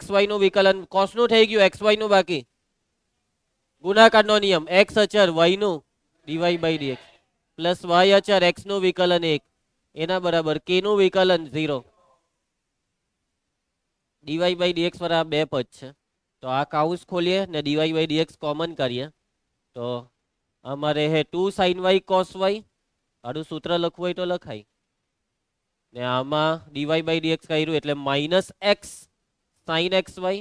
xy નું વિકલન. cos નું થઈ ગયું, xy નું બાકી. ગુણાકારનો નિયમ, x અચર y નું dy by dx plus y અચર x નું વિકલન 1 એના બરાબર k નું વિકલન 0. dy બાય dx વાળા બે પદ છે તો આ કાઉસ ખોલીએ ને dy બાય dx કોમન કરીએ તો અમારે હે 2 sin y cos y. આનું સૂત્ર લખવું હોય તો લખાય ને આમાં dy બાય dx કર્યું એટલે માઇનસ x sin xy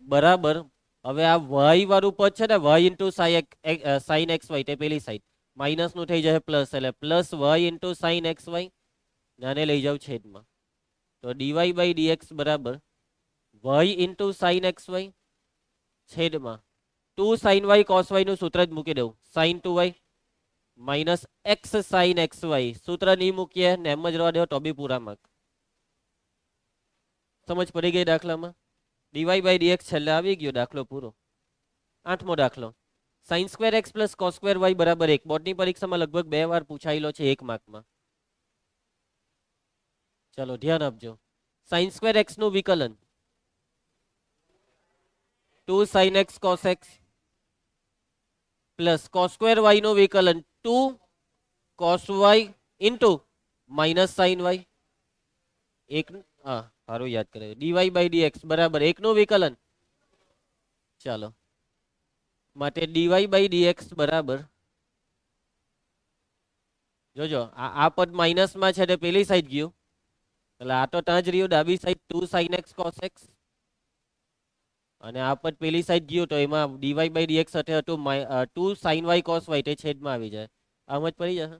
બરાબર. હવે આ y વાળું પદ છે ને, y ઇન્ટુ sin xy તે પેલી સાઈડ માઇનસ નું થઈ જાય પ્લસ, એટલે plus y into sin xy નાને લઈ જાવ છેદમાં. તો dy બાય dx બરાબર y ઇન્ટુ sin xy છેદમાં 2 sin y cos y નું સૂત્ર જ મૂકી દઉં, sin 2y minus x sin xy. સૂત્ર નહીં મૂકીએ ને એમ જ રહેવા દો તો બી પૂરા માર્ક. સમજ પડી ગઈ દાખલામાં? dy બાય dx છેલ્લે આવી ગયો, દાખલો પૂરો. 8મો દાખલો sin square x plus cos square y બરાબર 1. બોર્ડની પરીક્ષામાં લગભગ 2 વાર પૂછાયેલો છે 1 માર્કમાં. ચલો ધ્યાન આપજો. sin સ્ક્વેર x નું વિકલન 2 sin x cos x plus cos square y નું વિકલન 2 cos y into minus sin y. એક સારું યાદ કરે. dy બાય dx બરાબર 1 નું વિકલન. ચાલો માટે dy બાય dx બરાબર, જોજો આ પદ માઇનસ માં છે તે પેલી સાઈડ ગયું એટલે આ તો ત્યાં જ રહ્યું ડાબી side 2 sin x cos x અને આ પદ પેલી સાઈડ ગયું તો એમાં dy બાય dx સાથે હતું 2 sin y cos y તે છેદમાં આવી જાય. આમ જ પડી જશે.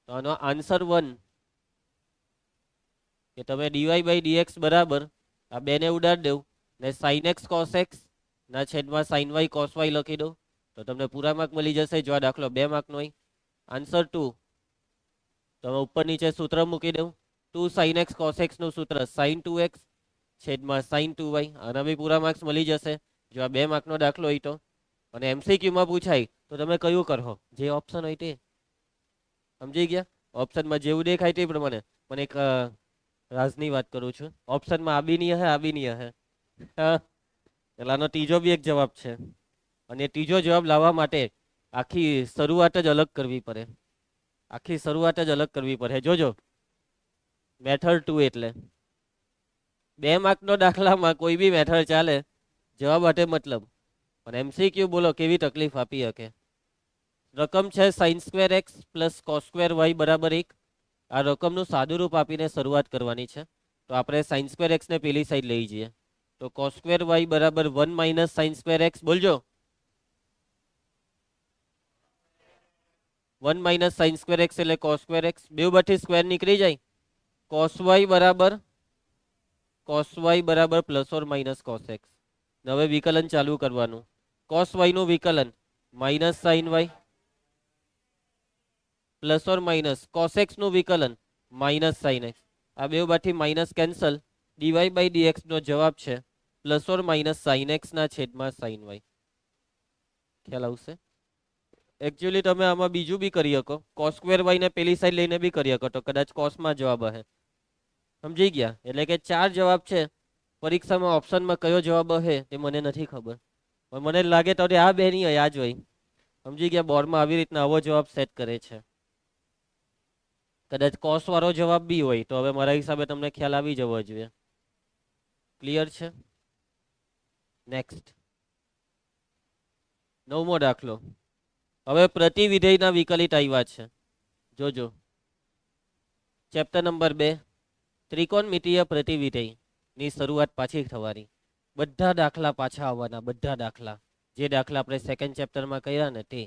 તો આનો આન્સર 1 કે તમે dy બાય dx બરાબર આ બેને ઉડાડી દેવું ને sin x cos x ના છેદમાં sin y cos y લખી દો તો તમને પૂરા માર્ક મળી જશે. જો આ દાખલો 2 માર્કનો હોય. આન્સર 2 તમે ઉપર નીચે સૂત્ર મૂકી દઉં. 2 sin x cos x નું સૂત્ર sin 2x છેદમાં sin 2y. આના બી પૂરા માર્ક્સ મળી જશે જો આ 2 માર્કનો દાખલો હોય તો. અને એમસીક્યુમાં પૂછાય તો તમે કયું કરો, જે ઓપ્શન હોય તે. સમજી ગયા? ઓપ્શનમાં જેવું દેખાય તે પ્રમાણે. પણ એક રાજની વાત કરું છું, ઓપ્શનમાં આ બી નહીં હે, આ બી નહીં હે. એટલે આનો ત્રીજો બી એક જવાબ છે અને ત્રીજો જવાબ લાવવા માટે આખી શરૂઆત જ અલગ કરવી પડે. આખી શરૂઆત જ અલગ કરવી પડે. જોજો મેથડ 2 એટલે 2 માર્કનો દાખલામાં કોઈ બી મેથડ ચાલે, જવાબ માટે મતલબ. અને એમસીક્યુ બોલો કેવી તકલીફ આપી શકે. રકમ છે sin square x plus cos square y બરાબર 1. આ રકમનું સાદું રૂપ આપીને શરૂઆત કરવાની છે તો આપણે sin સ્ક્વેર x ને પેલી સાઈડ લઈ જઈએ તો cos સ્ક્વેર y બરાબર 1 માઇનસ sin સ્ક્વેર x. બોલજો 1 માઇનસ sin સ્ક્વેર x એટલે cos સ્ક્વેર x. બે બાજુથી સ્ક્વેર નીકળી જાય. cos y બરાબર plus or minus cos x. હવે વિકલન ચાલુ કરવાનું. cos y નું વિકલન minus sin y plus or minus cos x નું વિકલન માઇનસ sin x. આ બે બાજુથી minus cancel dy by dx નો જવાબ છે plus or minus sine X ના છેદમાં સાઇન વાય. ખ્યાલ આવશે? એકચ્યુઅલી તમે આમાં બીજું બી કરી શકો, કોસ સ્ક્વેર વાય ને પેલી સાઈડ લઈને બી કરી શકો, તો કદાચ કોસમાં જવાબ હશે. સમજી ગયા? એટલે કે 4 જવાબ છે. પરીક્ષામાં ઓપ્શનમાં કયો જવાબ હશે તે મને નથી ખબર, પણ મને લાગે તો આ બે નહીં હોય, આ જ હોય. સમજી ગયા? બોર્ડમાં આવી રીતના આવો જવાબ સેટ કરે છે. કદાચ કોસ વાળો જવાબ બી હોય તો હવે મારા હિસાબે તમને ખ્યાલ આવી જવો જોઈએ. ક્લિયર છે? નેક્સ્ટ 9મો દાખલો. હવે પ્રતિવિધેયના વિકલિત આવ્યા છે. જોજો. ચેપ્ટર નંબર 2 ત્રિકોણમિતિય પ્રતિવિધેય ની શરૂઆત પાછી થવાની. બધા દાખલા પાછા આવવાના, બધા દાખલા. જે દાખલા આપણે સેકન્ડ ચેપ્ટરમાં કર્યા ને તે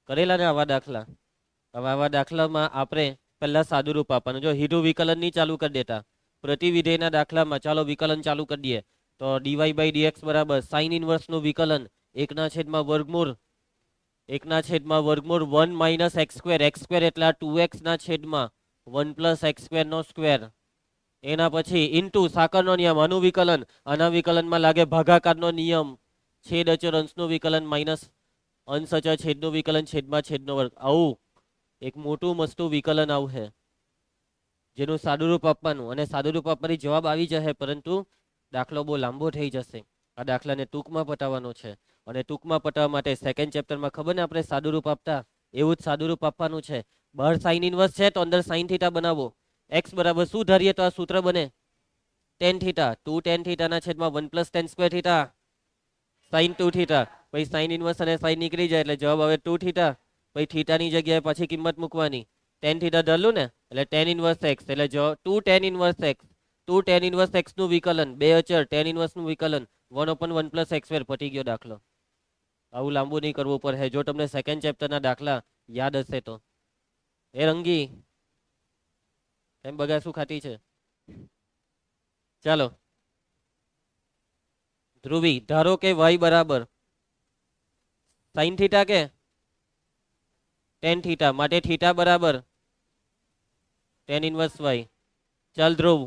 કરેલા ને આવા દાખલા. હવે આવા દાખલામાં આપણે પહેલા સાદુરૂપ આપવાનું. જો સીધું વિકલન નહીં ચાલુ કરી દેતા. પ્રતિવિધેયના દાખલામાં ચાલો વિકલન ચાલુ કરી દઈએ. તો ડીવાય બાય ડીએક્સ બરાબર સાઇન ઇનવર્સનું વિકલન 1/વર્ગમૂળ 1/વર્ગમૂળ 1 - x² x² એટલે 2x ના છેદમાં 1 + x² નો સ્ક્વેર. એના પછી ઇન્ટુ સાકરનો નિયમ, આનું વિકલન, આના વિકલનમાં લાગે ભાગાકારનો નિયમ, છેદ અચળ અંશનું વિકલન માઇનસ અંશ અચળ છેદનું વિકલન છેદમાં છેદનો વર્ગ. આવું એક મોટું મસ્તું વિકલન આવશે જેનું સાદુરૂપ આપવાનું, અને સાદુરૂપ આપવાથી જવાબ આવી જશે, પરંતુ દાખલો બહુ લાંબો થઈ જશે. આ દાખલાને ટૂંકમાં પતાવવાનો છે, અને ટૂંકમાં પતાવવા માટે સેકન્ડ ચેપ્ટરમાં ખબર ને આપણે સાદુરૂપ આપતા, એવું જ સાદુરૂપ આપવાનું છે. બહાર સાઇન ઇનવર્સ છે તો અંદર સાઇન થીટા બનાવો. x બરાબર શું ધારીએ તો આ સૂત્ર બને? tan theta. 2 tan થીટા ના છેદમાં 1 + tan square theta sin 2 theta. પછી સાઇન ઇનવર્સ અને સાઇન નીકળી જાય એટલે જવાબ આવે 2 થીટા. પછી થીટાની જગ્યાએ પાછી કિંમત મૂકવાની. tan થીટા ધરલું ને એટલે tan ઇનવર્સ x, એટલે 2 tan inverse x. 2 tan inverse x નું વિકલન, બે અચળ tan ઇનવર્સ નું વિકલન 1/1 + x². પટી ગયો દાખલો. આવું લાંબુ નહીં કરવું પડે જો તમને સેકન્ડ ચેપ્ટરના દાખલા યાદ હશે તો. એ રંગી એમ બગાસું ખાતી છે. ચાલો ધ્રુવી, ધારો કે y બરાબર સાઇન થીટા કે tan થીટા, માટે થીટા બરાબર tan ઇનવર્સ y. ચાલ ધ્રુવ,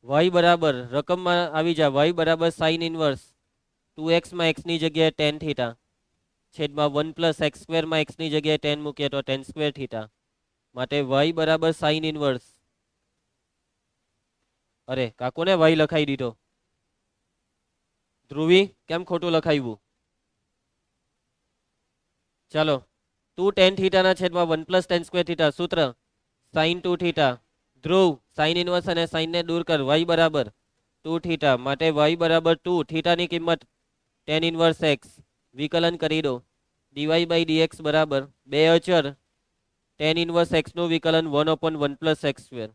y બરાબર રકમમાં આવી જા, y બરાબર સાઇન ઇનવર્સ 2x માં x ની જગ્યાએ tan થીટા છેદમાં 1 + x² માં x ની જગ્યાએ tan મૂકીએ તો tan સ્ક્વેર થીટા. માટે y બરાબર સાઇન ઇનવર્સ, અરે કાકોને y લખાઈ દીધો. ધ્રુવી કેમ ખોટું લખાવ્યું? ચાલો 2 tan થીટા ના છેદમાં 1 + tan સ્ક્વેર થીટા, સૂત્ર sin 2 થીટા. ધ્રુવ, સાઇન ઇનવર્સ અને સાઇન ને દૂર કર, y બરાબર 2 થીટા, માટે y બરાબર 2, થીટાની કિંમત tan ઇનવર્સ x. વિકલન કરી દો. dy બાય dx બરાબર બે અચળ tan ઇનવર્સ x નું વિકલન 1/1 + x².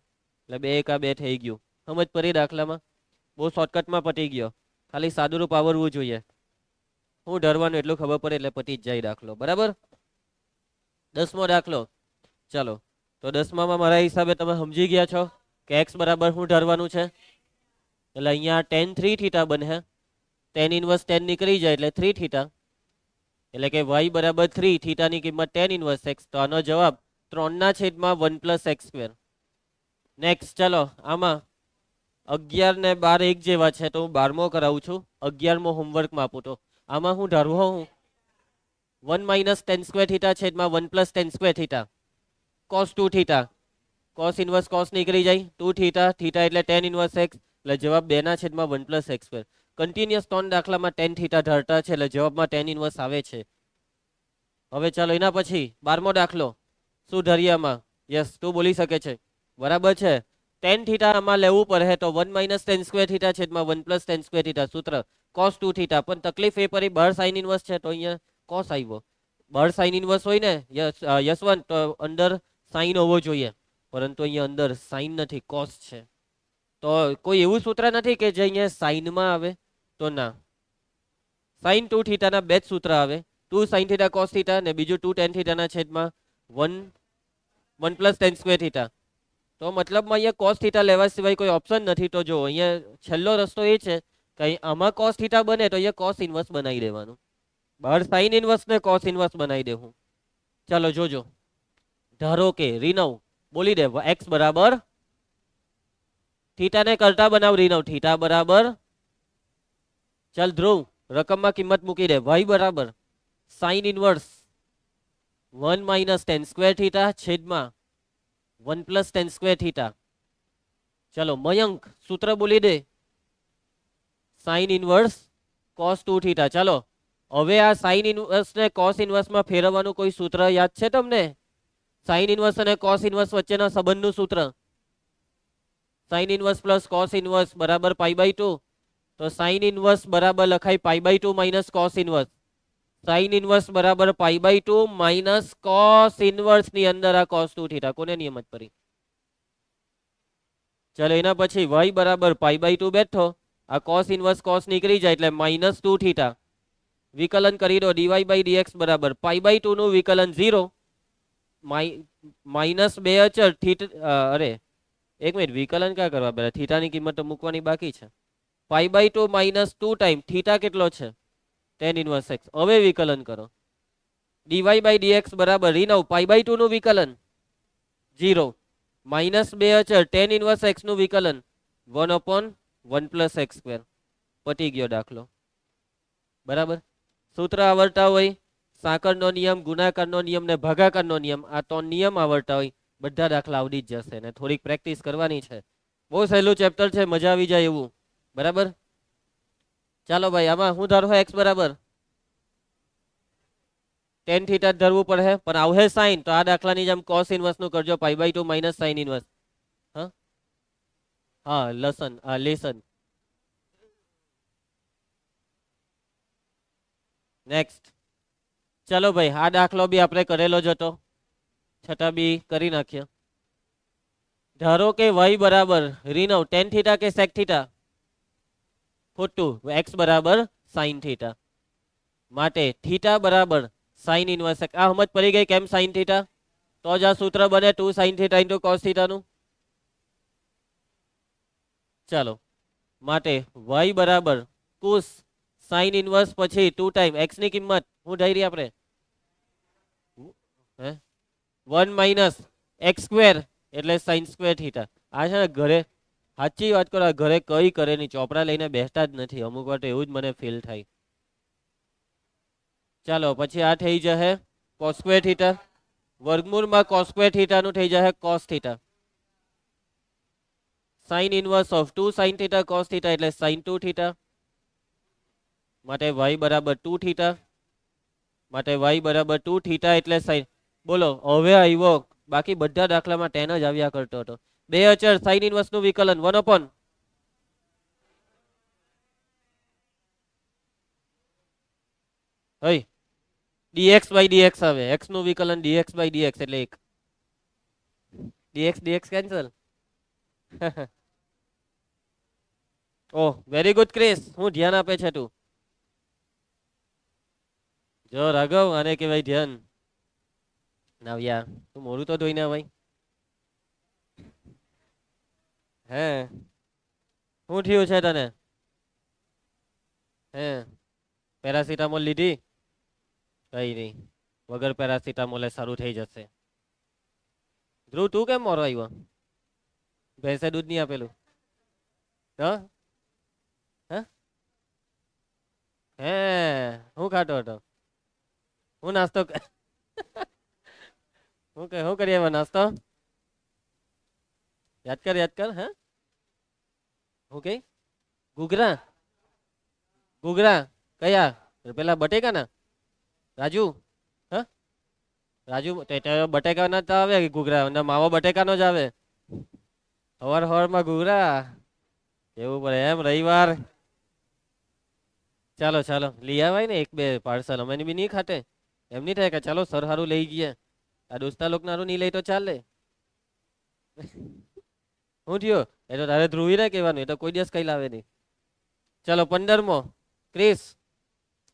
એટલે 2 × 2 થઈ ગયું. સમજ પડી દાખલામાં? બહુ શોર્ટકટમાં પતી ગયો. ખાલી સાદુરૂપ આવડવું જોઈએ. હું ડરવાનું એટલું ખબર પડે એટલે પતી જ જાય દાખલો. બરાબર? 10મો દાખલો. ચાલો તો 10મામાં મારા હિસાબે તમે સમજી ગયા છો કે x બરાબર શું ધારવાનું છે. એટલે અહીંયા tan 3 થીટા બને. tan ઇનવર્સ tan નીકળી જાય એટલે 3 થીટા, એટલે કે y બરાબર 3, થીટાની કિંમત tan ઇનવર્સ x. તો આનો જવાબ 3/1 + x². નેક્સ્ટ ચાલો આમાં 11 ને 12 એક જેવા છે તો હું 12મો કરાવું છું. 11મો હોમવર્કમાં આપું તો આમાં હું ધારવો હું 1 - tan સ્ક્વેર થીટા છેદમાં 1 + tan square theta cos 2 theta. cos inverse cos નીકળી જાય, 2 થીટા, થીટા એટલે tan ઇનવર્સ x, એટલે જવાબ 2/1 + x². કન્ટિન્યુઅસ 3 દાખલામાં tan થીટા ધારતા છે એટલે જવાબમાં tan ઇનવર્સ આવે છે. હવે ચાલો એના પછી 12મો દાખલો. શું ધાર્યામાં? યસ, તું બોલી શકે છે. બરાબર છે. tan થીટા આમાં લેવું પડે તો 1 - tan સ્ક્વેર થીટા છેદમાં 1 + tan સ્ક્વેર થીટા, સૂત્ર cos 2 થીટા. પણ તકલીફ એ પડી બહાર સાઇન ઇનવર્સ છે તો અહીંયા cos આવ્યો. બહાર સાઇન ઇનવર્સ હોય ને યશવંત, તો અંદર સાઇન હોવો જોઈએ, પરંતુ અહીંયા અંદર સાઇન નથી, cos છે. તો કોઈ એવું સૂત્ર નથી કે જે અહીંયા સાઇનમાં આવે? તો ના, sin 2 થીટાના બે જ સૂત્ર આવે, 2 sin થીટા cos થીટા ને બીજું 2 tan થીટાના છેદમાં 1 + tan સ્ક્વેર થીટા. તો મતલબમાં અહીંયા cos થીટા લેવા સિવાય કોઈ ઓપ્શન નથી. તો જો અહીંયા છેલ્લો રસ્તો એ છે કે આમાં cos થીટા બને તો અહીંયા cos ઇનવર્સ બનાવી દેવાનું. બહાર સાઇન ઇનવર્સ ને cos ઇનવર્સ બનાવી દેવું. ચાલો જોજો. ધારો કે રીનવ બોલી દે x બરાબર થીટાને કરતા બનાવ રીનવ. થીટા બરાબર, ચાલ ધ્રુવ રકમમાં કિંમત મૂકી દે. y બરાબર sine inverse 1 minus ten square theta છેદમાં 1 પ્લસ ટેન સ્ક્વેર થીટા. ચલો મયંક સૂત્ર બોલી દે. Sine inverse cos 2 theta. ચાલો હવે આ સાઇન ઇનવર્સ ને કોસ ઇનવર્સ માં ફેરવવાનું કોઈ સૂત્ર યાદ છે તમને? સાઇન ઇનવર્સ અને કોસ ઇનવર્સ વચ્ચેના સંબંધનું સૂત્ર. Sine inverse plus cos inverse બરાબર પાઈ બાય 2. તો સાઇન ઇનવર્સ બરાબર લખાય pi by 2 minus cos inverse. Sine inverse બરાબર pi by 2 minus cos inverse ની અંદર આ કોસ 2 થીટા. કોને નિયમત કરી? ચલો એના પછી y બરાબર પાઈ બાય 2 બેઠો. આ કોસ ઇનવર્સ કોસ નીકળી જાય એટલે માઇનસ 2 થીટા. વિકલન કરી દો. dy બાય dx બરાબર પાઈ બાય 2 નું વિકલન 0 માઇનસ 2 અચળ થીટા. અરે એક મિનિટ, વિકલન ક્યાં કરવા? પહેલા થીટાની કિંમત તો મૂકવાની બાકી છે. Pi by 2 minus 2 time theta કેટલો છે? tan inverse x. હવે વિકલન કરો. dy બાય dx બરાબર રીનવ પાઈ બાય 2 નું વિકલન 0 માઇનસ 2 અચળ tan ઇનવર્સ x નું વિકલન 1/1 પ્લસ x સ્ક્વેર. પતી ગયો દાખલો. બરાબર. સૂત્ર આવડતા હોય, સાંકળનો નિયમ, ગુણાકારનો નિયમ ને ભાગાકારનો નિયમ, આ ત્રણ નિયમ આવડતા હોય, બધા દાખલા આવડી જ જશે. ને થોડીક પ્રેક્ટિસ કરવાની છે. બહુ સહેલું ચેપ્ટર છે, મજા આવી જાય એવું. બરાબર. ચાલો ભાઈ, આમાં હું ધારો x બરાબર tan થીટા ધરવું પડે, પણ આવશે સાઈન. તો આ દાખલાની જેમ કોસ ઇનવર્સ નું કરજો, pi by 2 minus sine inverse. હા લસન, લેસન. નેક્સ્ટ. ચલો ભાઈ, આ દાખલો બી આપણે કરેલો જ હતો, છતાં બી કરી નાખીએ. ધારો કે y બરાબર ઋણ tan થીટા કે sec થીટા? ખોટું. x બરાબર sin થીટા. માટે થીટા બરાબર sin ઇનવર્સ x. આ સમજ પડી ગઈ કેમ sin થીટા? તો જ આ સૂત્ર બને 2 sin theta into cos theta નું. ચાલો, માટે y બરાબર cos sin ઇનવર્સ પછી 2 ટાઈમ x ની કિંમત હું ધારી આપણે 1 માઇનસ x સ્ક્વેર એટલે sin સ્ક્વેર થીટા. આ છે ને ઘરે સાચી વાત કરો, ઘરે કઈ કરે નહીં, ચોપડા લઈને બેસતા જ નથી. અમુક વાર તો એવું જ મને ફીલ થાય. ચાલો પછી આ થઈ જશે cos સ્ક્વેર થીટા, વર્ગમૂળમાં cos સ્ક્વેર થીટા નું થઈ જશે cos theta. sin inverse of 2 sin theta cos theta એટલે sin 2 થીટા. માટે y બરાબર 2 થીટા. માટે y બરાબર 2 થીટા એટલે sin. બોલો હવે આવ્યો. બાકી બધા દાખલામાં tan જ આવ્યા કરતો હતો. બે અચળ sin ઇનવર્સ નું વિકલન 1/, હઈ dx by dx આવે. x નું વિકલન dx by dx એટલે 1. dx dx કેન્સલ. ઓહ વેરી ગુડ ક્રિસ, હું ધ્યાન આપે છે તું. જો રાઘવ, આને કહેવાય ધ્યાન. નાવ્યા તું મોડું તો ધોઈને ભાઈ. હે શું થયું છે તને? હે પેરાસિટામોલ લીધી? કઈ નહીં, વગર પેરાસિટામોલે સારું થઈ જશે. ધ્રુવ તું કેમ મોરો આવ્યો? ભેંસે દૂધ નહીં આપેલું? હે હું ખાતો હતો? હું નાસ્તો હું કરી આવ્યો નાસ્તો? યાદ કર. હે હું કઈ ઘૂઘરા? ઘૂઘરા કયા? પેલા બટેકા ના? રાજુ? હા રાજુ બટેકા ના તો આવે ઘૂઘરા, માવો બટેકા નો જ આવે. હવાર માં ઘૂઘરા એવું પડે એમ રવિવાર. ચાલો ચાલો લઈ આવાય ને એક બે પાર્સલ, અમે બી નહીં ખાતે. એમ નહીં થાય કે ચાલો સર હારું લઈ ગયા, આ દોસ્તા લોક નારું નહીં લઈ તો ચાલે. શું થયો? એ તો તારે ધ્રુવી ને કહેવાનું, એ તો કોઈ દિવસ કઈ લાવે નહીં. ચલો 15મો ક્રિસ,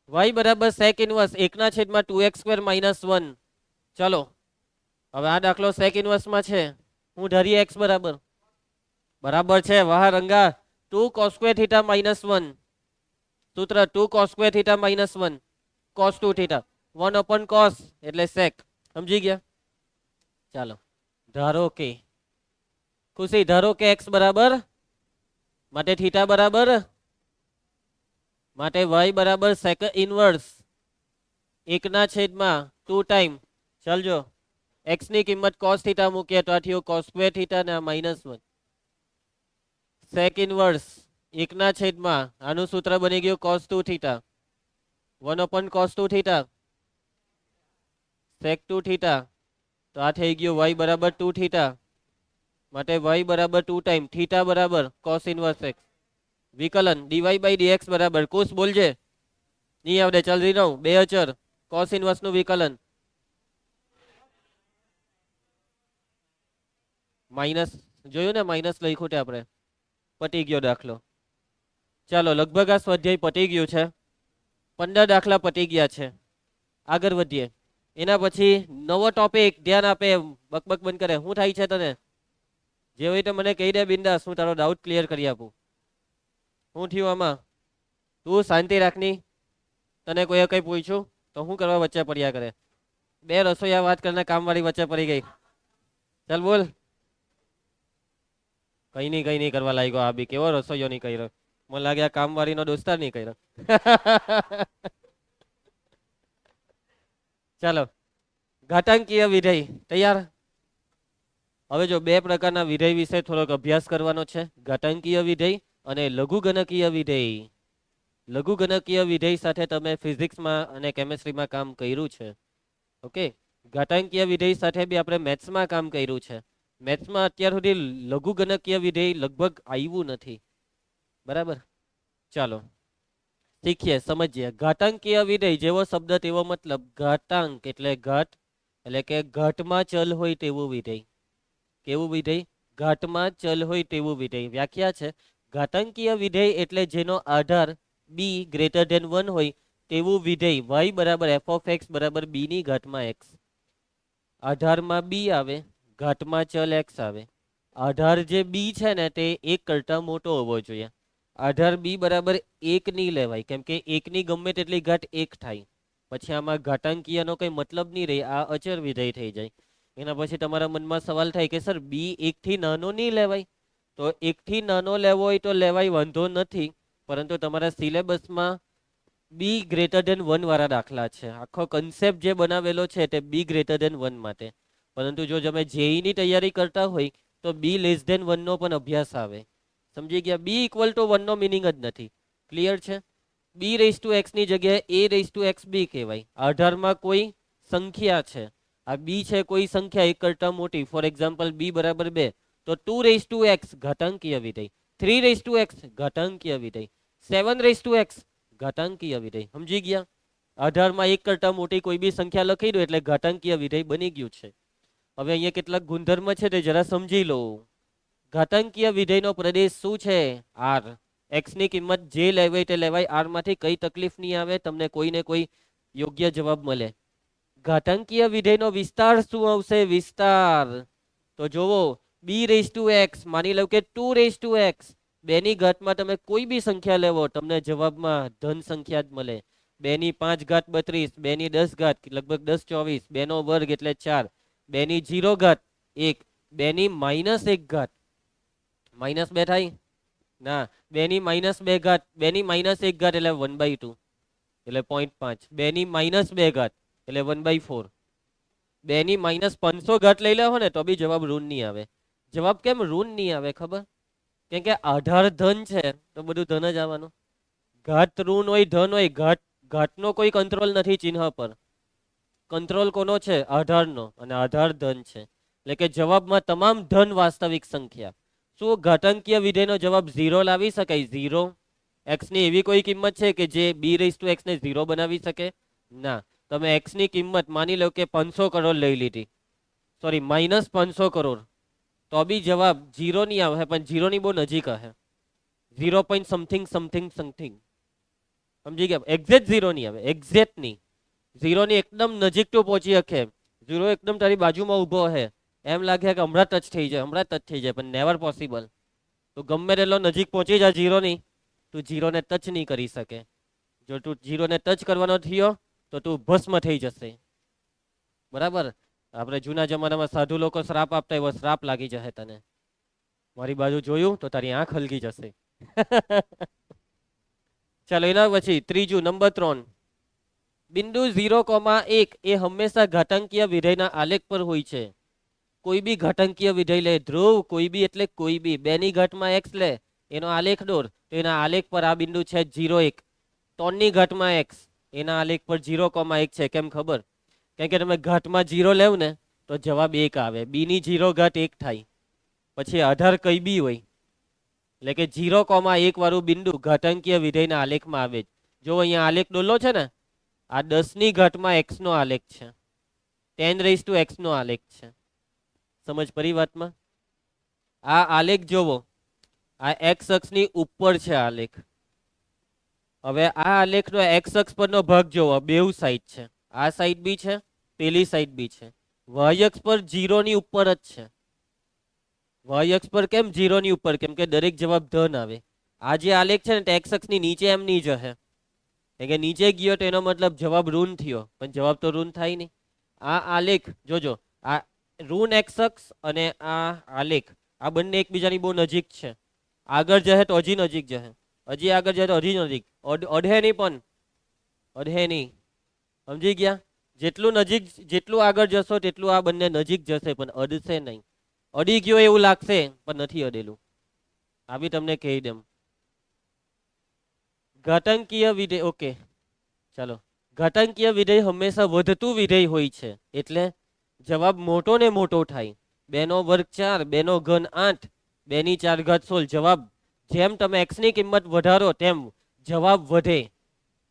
y બરાબર sec ઇનવર્સ 1/2x² - 1. ચલો હવે આ દાખલો sec ઇનવર્સ માં છે. હું ધારીએ x બરાબર છે. વાહ રંગા. 2 cos² theta -1. સૂત્ર 2 cos² theta -1 cos 2 theta 1/cos એટલે sec. સમજી ગયા? ચાલો ધારો કે ખુશી, ધારો કે x બરાબર માટે થીટા બરાબર માટે y બરાબર સેક ઇનવર્સ 1/2 ટાઈમ ચાલજો x ની કિંમત cos થીટા મૂકીએ તો આ થયું cos સ્ક્વેર થીટા ને -1 સેક ઇનવર્સ 1/2 આનું સૂત્ર બની ગયું cos 2 theta 1/cos 2 theta sec 2 theta તો આ થઈ ગયું y બરાબર 2 થીટા માટે y બરાબર 2 ટાઈમ થીટા બરાબર cos ઇનવર્સ x વિકલન dy બાય dx બરાબર કુશ બોલજે નહીં આવડે ચાલ રહી રહું બે અચર cos ઇનવર્સ નું વિકલન માઇનસ જોયું ને માઇનસ લખ્યું તે આપણે પતી ગયો દાખલો ચાલો લગભગ આ સ્વાધ્યાય પતી ગયું છે 15 દાખલા પતી ગયા છે આગળ વધીએ એના પછી નવો ટોપિક ધ્યાન આપે બકબક બંધ કરે શું થાય છે તને જે હોય તો મને કહી દે બિંદાસ હું તારો ડાઉટ ક્લિયર કરી આપું શું થયું આમાં તું શાંતિ રાખની તને કોઈએ કઈ પૂછ્યું તો હું કરવા વચ્ચે પડ્યા કરે બે રસોઈયા વાત કરીને કામવાળી વચ્ચે પડી ગઈ ચાલ બોલ કઈ નહીં કરવા લાગ્યો આ બી કેવો રસોઈયો નહીં કર્યો મને લાગે આ કામવાળીનો દોસ્તાર નહીં કર્યો ચાલો ઘાતાંકીય વિધેય તૈયાર હવે જો બે પ્રકારના વિધેય વિશે થોડોક અભ્યાસ કરવાનો છે ઘાતાંકીય વિધેય અને લઘુગણકીય વિધેય લઘુગણકીય વિધેય સાથે તમે ફિઝિક્સમાં અને કેમેસ્ટ્રીમાં કામ કર્યું છે ઓકે ઘાતાંકીય વિધેય સાથે બી આપણે મેથ્સમાં કામ કર્યું છે મેથ્સમાં અત્યાર સુધી લઘુગણકીય વિધેય લગભગ આવ્યું નથી બરાબર ચાલો શીખીએ સમજીએ ઘાતાંકીય વિધેય જેવો શબ્દ તેવો મતલબ ઘાતાંક એટલે ઘાત એટલે કે ઘાતમાં ચલ હોય તેવું વિધેય કેવું વિધેય ઘાતમાં ચલ હોય તેવું વિધેય વ્યાખ્યા છે ઘાતાંકીય વિધેય એટલે જેનો આધાર b ગ્રેટર ધેન 1 હોય તેવું વિધેય y બરાબર f ઓફ x બરાબર b ની ઘાતમાં x આધારમાં b આવે ઘાતમાં ચલ x આવે આધાર જે b છે ને તે 1 કરતા મોટો હોવો જોઈએ આધાર b બરાબર 1 નહીં લેવાય કેમ કે 1 ની ગમે તેટલી ઘાત 1 થાય પછી આમાં ઘાતાંકીયનો કઈ મતલબ નહીં રહે આ અચર વિધેય થઈ જાય એના પછી તમારા મનમાં સવાલ થાય કે સર b 1 થી નાનો નહીં લેવાય તો 1 થી નાનો લેવો હોય તો લેવાય વાંધો નથી પરંતુ તમારા સિલેબસમાં b ગ્રેટર ધેન 1 વાળા દાખલા છે આખો કન્સેપ્ટ જે બનાવેલો છે તે b ગ્રેટર ધેન 1 માટે પરંતુ જો તમે જેઈ ની તૈયારી કરતા હોય તો b લેસ ધેન 1 નો પણ અભ્યાસ આવે સમજી ગયા b ઇક્વલ ટુ 1 નો મિનિંગ જ નથી ક્લિયર છે b રેઝ ટુ x ની જગ્યાએ a રેઝ ટુ xb કહેવાય આધારમાં કોઈ સંખ્યા છે આ b છે કોઈ સંખ્યા એક કરતા મોટી ફોર એક્ઝામ્પલ b બરાબર 2 તો 2 રેઝ ટુ x ઘાતાંકીય વિધેય 3 રેઝ ટુ x ઘાતાંકીય વિધેય 7 રેઝ ટુ x ઘાતાંકીય વિધેય સમજી ગયા આધારમાં એક કરતા મોટી કોઈ બી સંખ્યા લખી દો એટલે ઘાતાંકીય વિધેય બની ગયું છે હવે અહીંયા કેટલાક ગુણધર્મ છે તે જરા સમજી લો ઘાતાંકીય વિધેયનો પ્રદેશ શું છે r x ની કિંમત જે લેવાય તે લેવાય r માંથી કઈ તકલીફ નહીં આવે તમને કોઈને કોઈ યોગ્ય જવાબ મળે ઘાતાંકીય વિધેયનો વિસ્તાર શું આવશે વિસ્તાર તો જોવો b રેઝ ટુ x માની લો કે 2 રેઝ ટુ x બેની ઘાતમાં તમે કોઈ બી સંખ્યા લેવો તમને જવાબમાં ધન સંખ્યા જ મળે 2 ની 5 ઘાત 32 2 ની 10 ઘાત લગભગ 10 24 2 નો વર્ગ એટલે 4 2 ની 0 ઘાત 1 2 ની -1 ઘાત -2 થાય ના 2 ની -2 ઘાત 2 ની -1 ઘાત એટલે 1/2 એટલે 0.5 2 ની -2 ઘાત એટલે 1/4 2 ની -500 ઘાત લઈ લેવો ને તો બી જવાબ ઋણ નહીં આવે જવાબ કેમ ઋણ નહીં આવે ખબર કેમ કે આધાર ધન છે તો બધું ધન જ આવવાનું ઘાત ઋણ હોય ધન હોય ઘાતનો કોઈ કંટ્રોલ નથી ચિહ્ન પર કંટ્રોલ કોનો છે આધારનો અને આધાર ધન છે એટલે કે જવાબમાં તમામ ધન વાસ્તવિક સંખ્યા શું ઘાતાંકીય વિધેયનો જવાબ 0 લાવી શકાય 0 x ની એવી કોઈ કિંમત છે કે જે b રેઝ ટુ x ને 0 બનાવી શકે ના તમે x ની કિંમત માની લો કે 500 કરોડ લઈ લીધી સોરી -500 કરોડ તો બી જવાબ 0 નહીં આવે પણ 0 ની બહુ નજીક હશે 0 પોઈન્ટ સમથિંગ સમથિંગ સમથિંગ સમજી ગયા એક્ઝેક્ટ 0 નહીં આવે એક્ઝેક્ટ નહીં 0 ની એકદમ નજીક તો પહોંચી શકે 0 એકદમ તારી બાજુમાં ઊભો હે એમ લાગે કે હમણાં ટચ થઈ જાય પણ નેવર પોસિબલ તો ગમે તેટલો નજીક પહોંચી જાય 0 ની તું 0 ને ટચ નહીં કરી શકે જો તું 0 ને ટચ કરવાનો થયો તો તું ભસ્મ થઈ જશે બરાબર આપણે જૂના જમાનામાં સાધુ લોકો શ્રાપ આપતા એવો શ્રાપ લાગી જશે તને મારી બાજુ જોયું તો તારી આંખ હલકી જશે ચાલો એના પછી ત્રીજું નંબર 3, બિંદુ 0,1 એ હંમેશા ઘાતાંકીય વિધેયના આલેખ પર હોય છે. કોઈ બી ઘાતાંકીય વિધેય લે, ધ્રુવ કોઈ બી એટલે કોઈ બી, બેની ઘાતમાં x લે, એનો આલેખ દોર, તો એના આલેખ પર આ બિંદુ છે 0,1. 3ની ઘાતમાં x, એના આલેખ પર 0,1 છે. કેમ ખબર? કેમ કે તમે ઘાતમાં 0 લેવ ને તો જવાબ 1 આવે. બી ની 0 ઘાત 1 થાય. પછી આધાર કઈ બી હોય, એટલે કે 0,1 વાળું બિંદુ ઘાતાંકીય વિધેયના આલેખમાં આવે. જો અહીંયા આલેખ દોરલો છે ને, આ 10ની ઘાતમાં x નો આલેખ છે, 10 નો આલેખ છે. સમજ પડી વાતમાં? આ આલેખ જોવો, આ x અક્ષની ઉપર છે આલેખ. હવે આ આલેખનો x અક્ષ પરનો ભાગ જોવો, બેઉ સાઈડ છે, આ સાઈડ બી છે, પેલી સાઈડ બી છે. y અક્ષ પર 0 ની ઉપર જ છે. y અક્ષ પર કેમ 0 ની ઉપર? કેમ કે દરેક જવાબ ધન આવે. આ જે આલેખ છે ને x અક્ષની નીચે એમ નહીં જશે, કે નીચે ગયો તો એનો મતલબ જવાબ ઋણ થયો, પણ જવાબ તો ઋણ થાય નહીં. આ આલેખ જોજો, આ ઋણ x અક્ષ અને આ આલેખ, આ બંને એકબીજાની બહુ નજીક છે. આગળ જશે તો હજી નજીક જશે, હજી આગળ જાય તો હજી નજીક, અડહે નહીં, પણ અડહે નહીં. સમજી ગયા? જેટલું નજીક, જેટલું આગળ જશો તેટલું આ બંને નજીક જશે, પણ અડશે નહીં. અડી ગયો એવું લાગશે, પણ નથી અડેલું. આ બી તમને કહી દેમ. ઘાતાંકીય વિધેય, ઓકે ચાલો. ઘાતાંકીય વિધેય હંમેશા વધતું વિધેય હોય છે, એટલે જવાબ મોટો ને મોટો થાય. 2 નો વર્ગ 4, 2 નો ઘન 8, 2 ની 4 ઘાત 16. જવાબ જેમ તમે x ની કિંમત વધારો તેમ જવાબ વધે.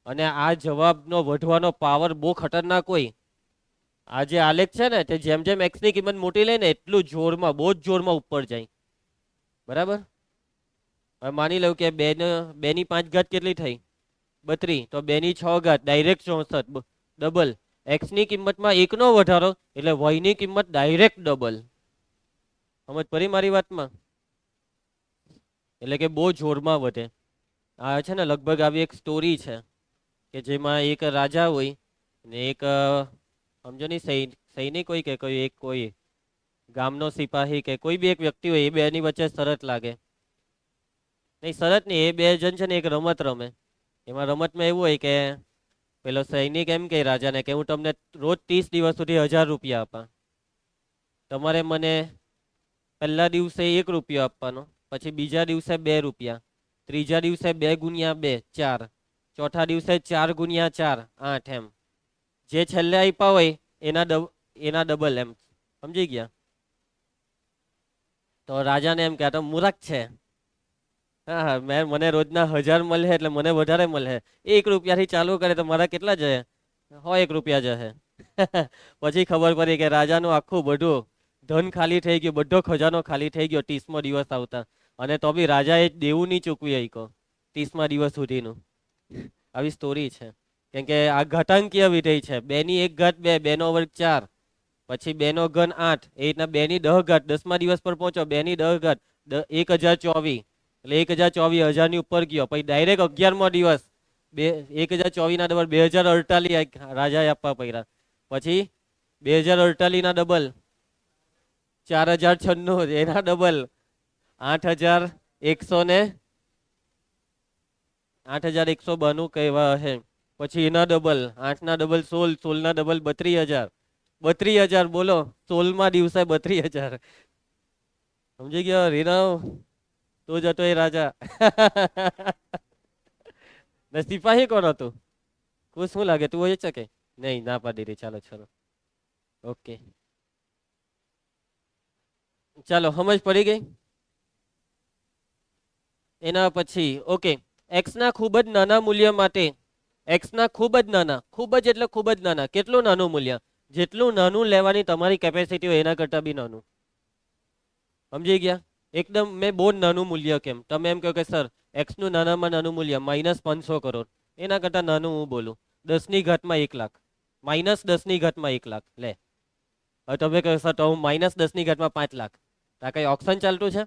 અને આ જવાબનો વધવાનો પાવર બહુ ખતરનાક હોય. આ જે આલેખ છે ને, તે જેમ જેમ x ની કિંમત મોટી લે ને એટલું જોરમાં, બહુ જ જોરમાં ઉપર જાય. બરાબર? હવે માની લઉં કે 2 ની 5 ઘાત કેટલી થઈ? 32. તો 2 ની 6 ઘાત ડાયરેક્ટ 64, ડબલ. x ની કિંમતમાં 1 નો વધારો એટલે y ની કિંમત ડાયરેક્ટ ડબલ. સમજ પડી મારી વાતમાં? એટલે કે બહુ જોરમાં વધે. આ છે ને લગભગ આવી એક સ્ટોરી છે કે જેમાં એક રાજા હોય ને એક સમજો નહીં, સૈનિક હોય કે કોઈ એક, કોઈ ગામનો સિપાહી કે કોઈ બી એક વ્યક્તિ હોય, એ બેની વચ્ચે શરત લાગે. નહીં શરત નહીં, એ બે જણ છે ને એક રમત રમે. એમાં રમતમાં એવું હોય કે પેલો સૈનિક એમ કે રાજાને કે હું તમને રોજ 30 દિવસ સુધી 1000 રૂપિયા આપા. તમારે મને પહેલા દિવસે 1 રૂપિયો આપવાનો, પછી બીજા દિવસે 2 રૂપિયા, ત્રીજા દિવસે 2 ગુણ્યા 2 4, ચોથા દિવસે 4 ગુણ્યા 4 8, એમ જે છેલ્લે આપ્યા હોય એના ડબલ, એમ. સમજી ગયા? તો રાજાને એમ કે આ તો મૂર્ખ છે. હા હા, મને રોજના 1000 મળે એટલે મને વધારે મળે. 1 રૂપિયાથી ચાલુ કરે તો મારા કેટલા જશે? 100 રૂપિયા જશે. પછી ખબર પડી કે રાજાનું આખું બધું ધન ખાલી થઈ ગયું, બધો ખજાનો ખાલી થઈ ગયો 30મો દિવસ આવતા. અને તો બી રાજાએ દેવું નહીં ચૂકવી શક્યો 30મા દિવસ સુધીનું. આવી સ્ટોરી છે. કેમ કે આ ઘાતાંકીય વિધેય છે. 2 ની 1 ઘાત 2, 2 નો વર્ગ 4, પછી 2 નો ઘન 8, એ રીતના 2 ની 10 ઘાત, 10મા દિવસ પર પહોંચો, 2 ની 10 ઘાત 1024, એટલે 1024 1000 ની ઉપર ગયો. પછી ડાયરેક્ટ 11મો દિવસ 1024 ના ડબલ 2048 રાજાએ આપવા પડ્યા. પછી 2048 ના ડબલ 4096, એના ડબલ 8192 કહેવા હે. પછી એના ડબલ 8 ના ડબલ 16, 16 ના ડબલ 32000, 32000 બોલો, 16મા દિવસે 32000. સમજી ગયો રીનાવ? તું જતો એ રાજા. ને સિપાહી કોણ હતું? કુછ શું લાગે, તું હોય છે કે નહીં? ના પાડી રહી. ચાલો ચાલો, ઓકે ચાલો, સમજ પડી ગઈ? એના પછી ઓકે, x ના ખૂબ જ નાના મૂલ્ય માટે, x ના ખૂબ જ નાના, ખૂબ જ એટલે ખૂબ જ નાના, કેટલું નાનું મૂલ્ય? જેટલું નાનું લેવાની તમારી કેપેસિટી હોય એના કરતાં બી નાનું. સમજી ગયા? એકદમ મેં બહુ નાનું મૂલ્ય કેમ? તમે એમ કહો કે સર x નું નાનામાં નાનું મૂલ્ય -500 કરોડ, એના કરતાં નાનું હું બોલું 10 ની ઘાતમાં 1 લાખ, -10 ની ઘાતમાં 1 લાખ. લે, હવે તમે કહો સર તો હું -10 ની ઘાતમાં 5 લાખ. આ કઈ ઓપ્શન ચાલતું છે?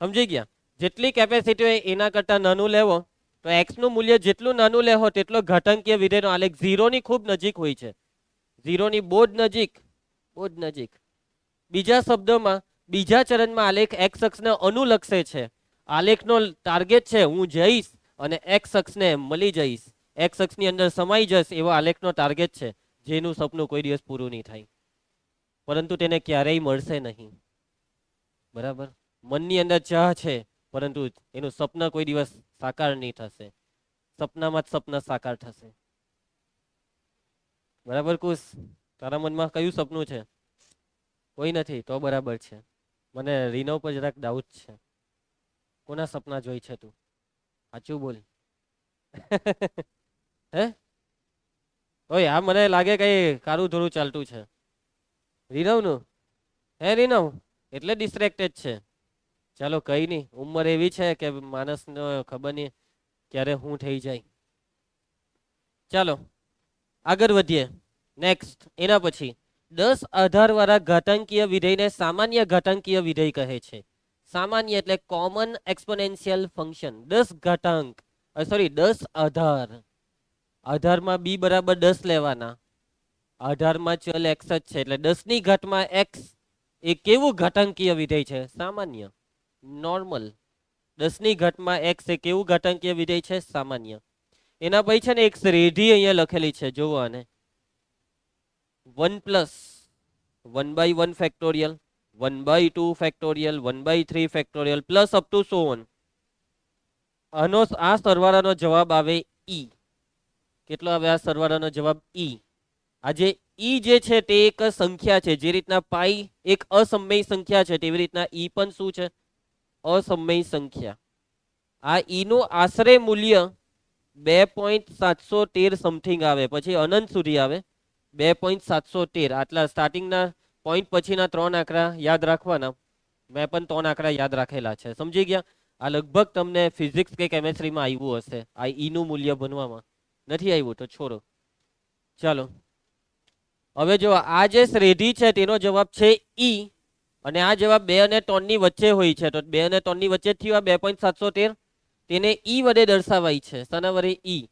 સમજી ગયા? જેટલી કેપેસિટી હોય એના કરતાં નાનું લેવો, તો x નું મૂલ્ય જેટલું નાનું લેવો તેટલો ઘાતાંકીય વિધેયનો આલેખ 0 ની ખૂબ નજીક હોય છે. 0 ની બહુ જ નજીક, બહુ જ નજીક. બીજા શબ્દોમાં, બીજા ચરણમાં આલેખ x અક્ષને અનુલક્ષે છે આલેખનો ટાર્ગેટ છે હું જઈશ અને એક્સ અક્ષને મળી જઈશ, એક્સ અક્ષની અંદર સમાઈ જઈશ, એવો આલેખનો ટાર્ગેટ છે, જેનું સપનું કોઈ દિવસ પૂરું નહીં થાય, પરંતુ તેને ક્યારેય મળશે નહીં. બરાબર. મનની અંદર ચાહ છે, પરંતુ એનું સપના કોઈ દિવસ સાકાર નહીં થશે. સપનામાં જ સપના સાકાર થશે. બરાબર કુશ? તારા મનમાં કયું સપનું છે? કોઈ નથી? તો બરાબર છે. મને રીનો પર જરાક ડાઉટ છે. કોના સપના જોઈ છે તું? સાચું બોલ. હે ઓય, આ મને લાગે કઈ કારું ધોરું ચાલતું છે. રીનવનું? હે રીનવ? એટલે ડિસ્ટ્રેક્ટેડ છે. ચાલો કઈ નહીં, ઉંમર એવી છે કે માણસનો ખબર નહીં ક્યારે હું થઈ જાય. ચાલો આગળ વધીએ. નેક્સ્ટ એના પછી 10 આધાર વાળા ઘાતાંકીય વિધેયને સામાન્ય ઘાતાંકીય વિધેય કહે છે. સામાન્ય એટલે કોમન એક્સપોનેન્શિયલ ફંક્શન. 10 ઘાતાંક, સોરી 10 આધાર. આધારમાં બી બરાબર 10 લેવાના. આધારમાં ચલ એક્સ જ છે, એટલે 10 ની ઘાતમાં એક્સ એ કેવું ઘાતાંકીય વિધેય છે? સામાન્ય, નોર્મલ. 10 ની ઘાતમાં એક્સ એ કેવું ઘાતાંકીય વિધેય છે? સામાન્ય. એના પછી છે ને એક શ્રેઢી અહીંયા લખેલી છે, જોવો આને. 1 plus 1/1 factorial, 1/2 factorial, 1/3 factorial plus up to so on. આનો આ સરવાળાનો જવાબ આવે ઈ. કેટલો આવે આ સરવાળાનો જવાબ? ઈ. આજે ઈ જે છે તે એક સંખ્યા છે. જે રીતના પાઈ એક અસમય સંખ્યા છે, તેવી રીતના ઈ પણ શું છે? અસમય સંખ્યા. આ ઈ નું આશરે મૂલ્ય 2.713 સમથિંગ આવે, પછી અનંત સુધી આવે. 2.713 આટલા સ્ટાર્ટિંગના પોઈન્ટ પછીના 3 આંકડા યાદ રાખવાના. મેં પણ 3 આંકડા યાદ રાખેલા છે. સમજી ગયા? આ લગભગ તમને ફિઝિક્સ કે કેમેસ્ટ્રીમાં આવ્યું હશે. આ ઈ નું મૂલ્ય બનવામાં નથી આવ્યું તો છોડો. ચાલો હવે જો આ જે શ્રેઢી છે તેનો જવાબ છે ઈ, અને આ જવાબ 2 અને 3 ની વચ્ચે હોય છે, તો 2 અને 3 ની વચ્ચે થયું આ 2.713. તેને ઈ વડે દર્શાવાય છે. શાના વડે? ઈ.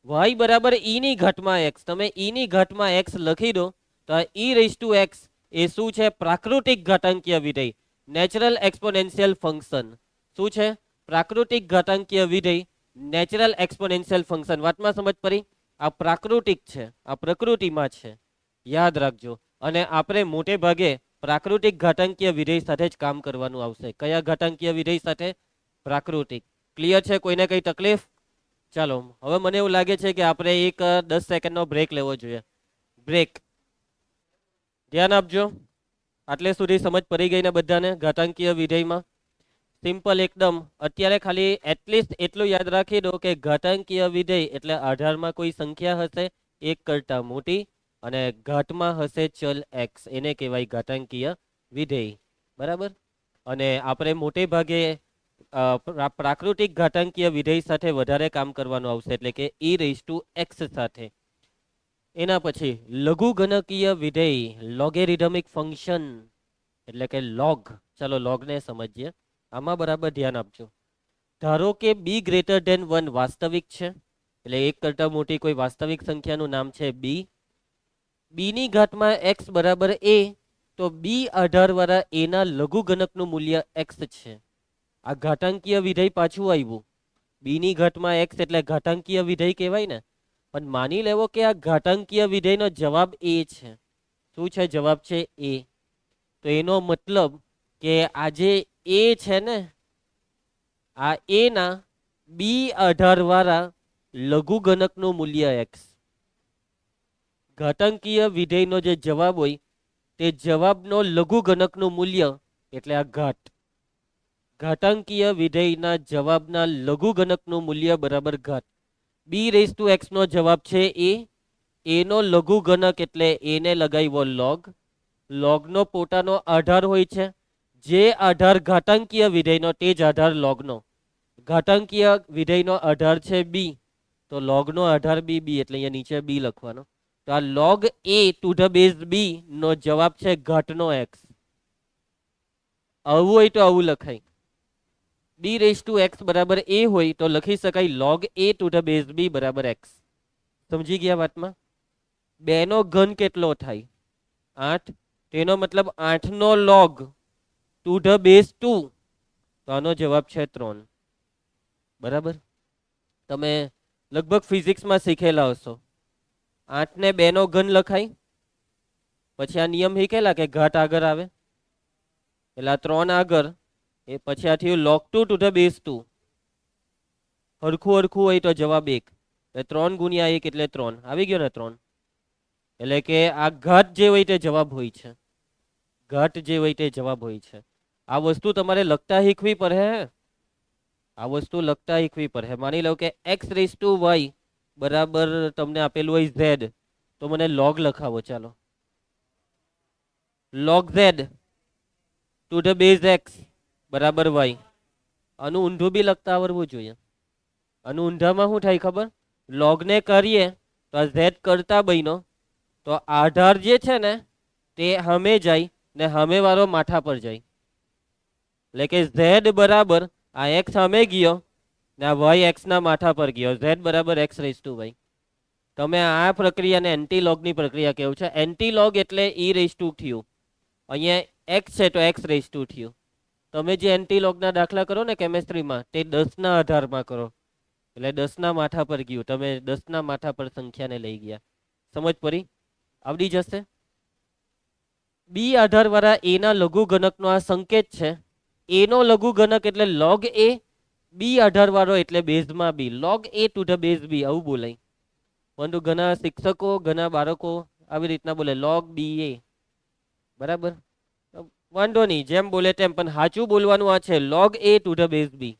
y બરાબર ઈ ની ઘાતમાં એક્સ. તમે ઈ ની ઘાતમાં એક્સ લખી દો તો ઈ રેઝ ટુ એક્સ એ શું છે? પ્રાકૃતિક ઘાતાંકીય વિધેય, નેચરલ એક્સપોનેન્શિયલ ફંક્શન. શું છે? પ્રાકૃતિક ઘાતાંકીય વિધેય, નેચરલ એક્સપોનેન્શિયલ ફંક્શન. વાતમાં સમજ પડી? આ પ્રાકૃતિક છે, આ પ્રકૃતિમાં છે, યાદ રાખજો. અને આપણે મોટે ભાગે પ્રાકૃતિક ઘાતાંકીય વિધેય સાથે જ કામ કરવાનું આવશે. કયા ઘાતાંકીય વિધેય સાથે? પ્રાકૃતિક. ક્લિયર છે? કોઈને કઈ તકલીફ? ચાલો હવે મને એવું લાગે છે કે આપણે એક 10 સેકન્ડનો બ્રેક લેવો જોઈએ. બ્રેક. ધ્યાન આપજો. આટલે સુધી સમજ પડી ગઈ ને બધાને ઘાતાંકીય વિધેયમાં? સિમ્પલ એકદમ. અત્યારે ખાલી એટલીસ્ટ એટલું યાદ રાખી દો કે ઘાતાંકીય વિધેય એટલે આધારમાં કોઈ સંખ્યા હશે એક કરતા મોટી, અને ઘાતમાં હશે ચલ એક્સ, એને કહેવાય ઘાતાંકીય વિધેય. બરાબર. અને આપણે મોટે ભાગે પ્રાકૃતિક ઘાતાંકીય વિધેય સાથે વધારે કામ કરવાનું આવશે, એટલે કે ઈ રેઝ ટુ એક્સ સાથે. એના પછી લઘુગણકીય વિધેય, લોગેરિધમિક ફંક્શન એટલે કે લોગ. ચાલો લોગને સમજીએ. આમાં બરાબર ધ્યાન આપજો. ધારો કે બી ગ્રેટર ધેન 1 વાસ્તવિક છે, એટલે એક કરતા મોટી કોઈ વાસ્તવિક સંખ્યાનું નામ છે બી. બી ની ઘાતમાં એક્સ બરાબર એ, તો બી આધાર વાળા એના લઘુગણકનું મૂલ્ય એક્સ છે. આ ઘાતાંકીય વિધેય પાછું આવ્યું. બી ની ઘાતમાં એક્સ એટલે ઘાતાંકીય વિધેય કહેવાય ને. પણ માની લેવો કે આ ઘાતાંકીય વિધેયનો જવાબ એ છે. શું છે? જવાબ છે એ. તો એનો મતલબ કે આ જે એ છે ને, આ એ ના બી આધાર વાળા લઘુગણકનું મૂલ્ય એક્સ. ઘાતાંકીય વિધેયનો જે જવાબ હોય તે જવાબનો લઘુગણકનું મૂલ્ય એટલે આ ઘાત. ઘાતાંકીય વિધેયના જવાબના લઘુગણકનું મૂલ્ય બરાબર ઘાત. બી રેઝ ટુ એક્સ નો જવાબ છે એ. એનો લઘુગણક એટલે એને લગાવ્યો લોગ. લોગનો પોતાનો આધાર હોય છે. જે આધાર ઘાતાંકીય વિધેયનો તે જ આધાર લોગનો. ઘાતાંકીય વિધેયનો આધાર છે બી, તો લોગનો આધાર બી બી, એટલે અહીંયા નીચે બી લખવાનો. તો આ log A to the base B નો જવાબ છે ઘાતનો એક્સ. આવું હોય તો આવું લખાય. બી રેઝ ટુ એક્સ બરાબર એ હોય તો લખી શકાય log A to the base B બરાબર એક્સ. સમજી ગયા વાતમાં? 2 નો ઘન કેટલો થાય? 8. તેનો મતલબ 8 નો લોગ ટુ ધ બેઝ 2. તો આનો જવાબ છે 3. બરાબર. તમે લગભગ ફિઝિક્સમાં શીખેલા હશો. 8 ને 2 નો ઘન લખાય, પછી આ નિયમ શીખેલા કે ઘાત આગળ આવે, એટલે 3 આગળ, એ પછી આ થયું log 2 to the base 2. હરખું હરખું હોય તો જવાબ 1, એટલે 3 ગુણ્યા 1 એટલે 3 આવી ગયો ને 3. એટલે કે આ ઘાત જે હોય તે જવાબ હોય છે. ઘાત જે હોય તે જવાબ હોય છે. આ વસ્તુ તમારે લખતા શીખવી પડે. આ વસ્તુ લખતા શીખવી પડે. માની લો કે x⁻y બરાબર તમને આપેલું હોય z, તો મને log લખાવો. ચાલો, log z to the base x બરાબર y. આનું ઊંધું બી લખતા આવડવું જોઈએ. આનું ઊંધામાં શું થાય ખબર? log ને કરીએ તો આ z કરતા બન્યો, તો આધાર જે છે ને તે સામે જાય ને સામે વાળો માથા પર જાય. એટલે કે z બરાબર આ x સામે ગયો ને આ y x ના માથા પર ગયો. z બરાબર x⁻y. તમે આ પ્રક્રિયાને એન્ટીલોગની પ્રક્રિયા કેવું છે. એન્ટીલોગ એટલે e⁻ થયું. અહીંયા x છે તો x⁻ થયું. તમે જે એન્ટીલોગના દાખલા કરો ને કેમેસ્ટ્રીમાં, તે 10 ના આધારમાં કરો, એટલે 10 ના માથા પર ગયું. તમે 10 ના માથા પર સંખ્યાને લઈ ગયા. સમજ પડી? આવડી જશે. બી આધાર વાળા એ ના લઘુગણકનો આ સંકેત છે. એ નો લઘુગણક એટલે log a, બી આધાર વાળો એટલે બેઝમાં બી, log a to the base b આવું બોલાય. પરંતુ ઘણા શિક્ષકો, ઘણા બાળકો આવી રીતના બોલે log ba. બરાબર, વાંધો નહીં, જેમ બોલે તેમ, પણ સાચું બોલવાનું આ છે log a to the base b.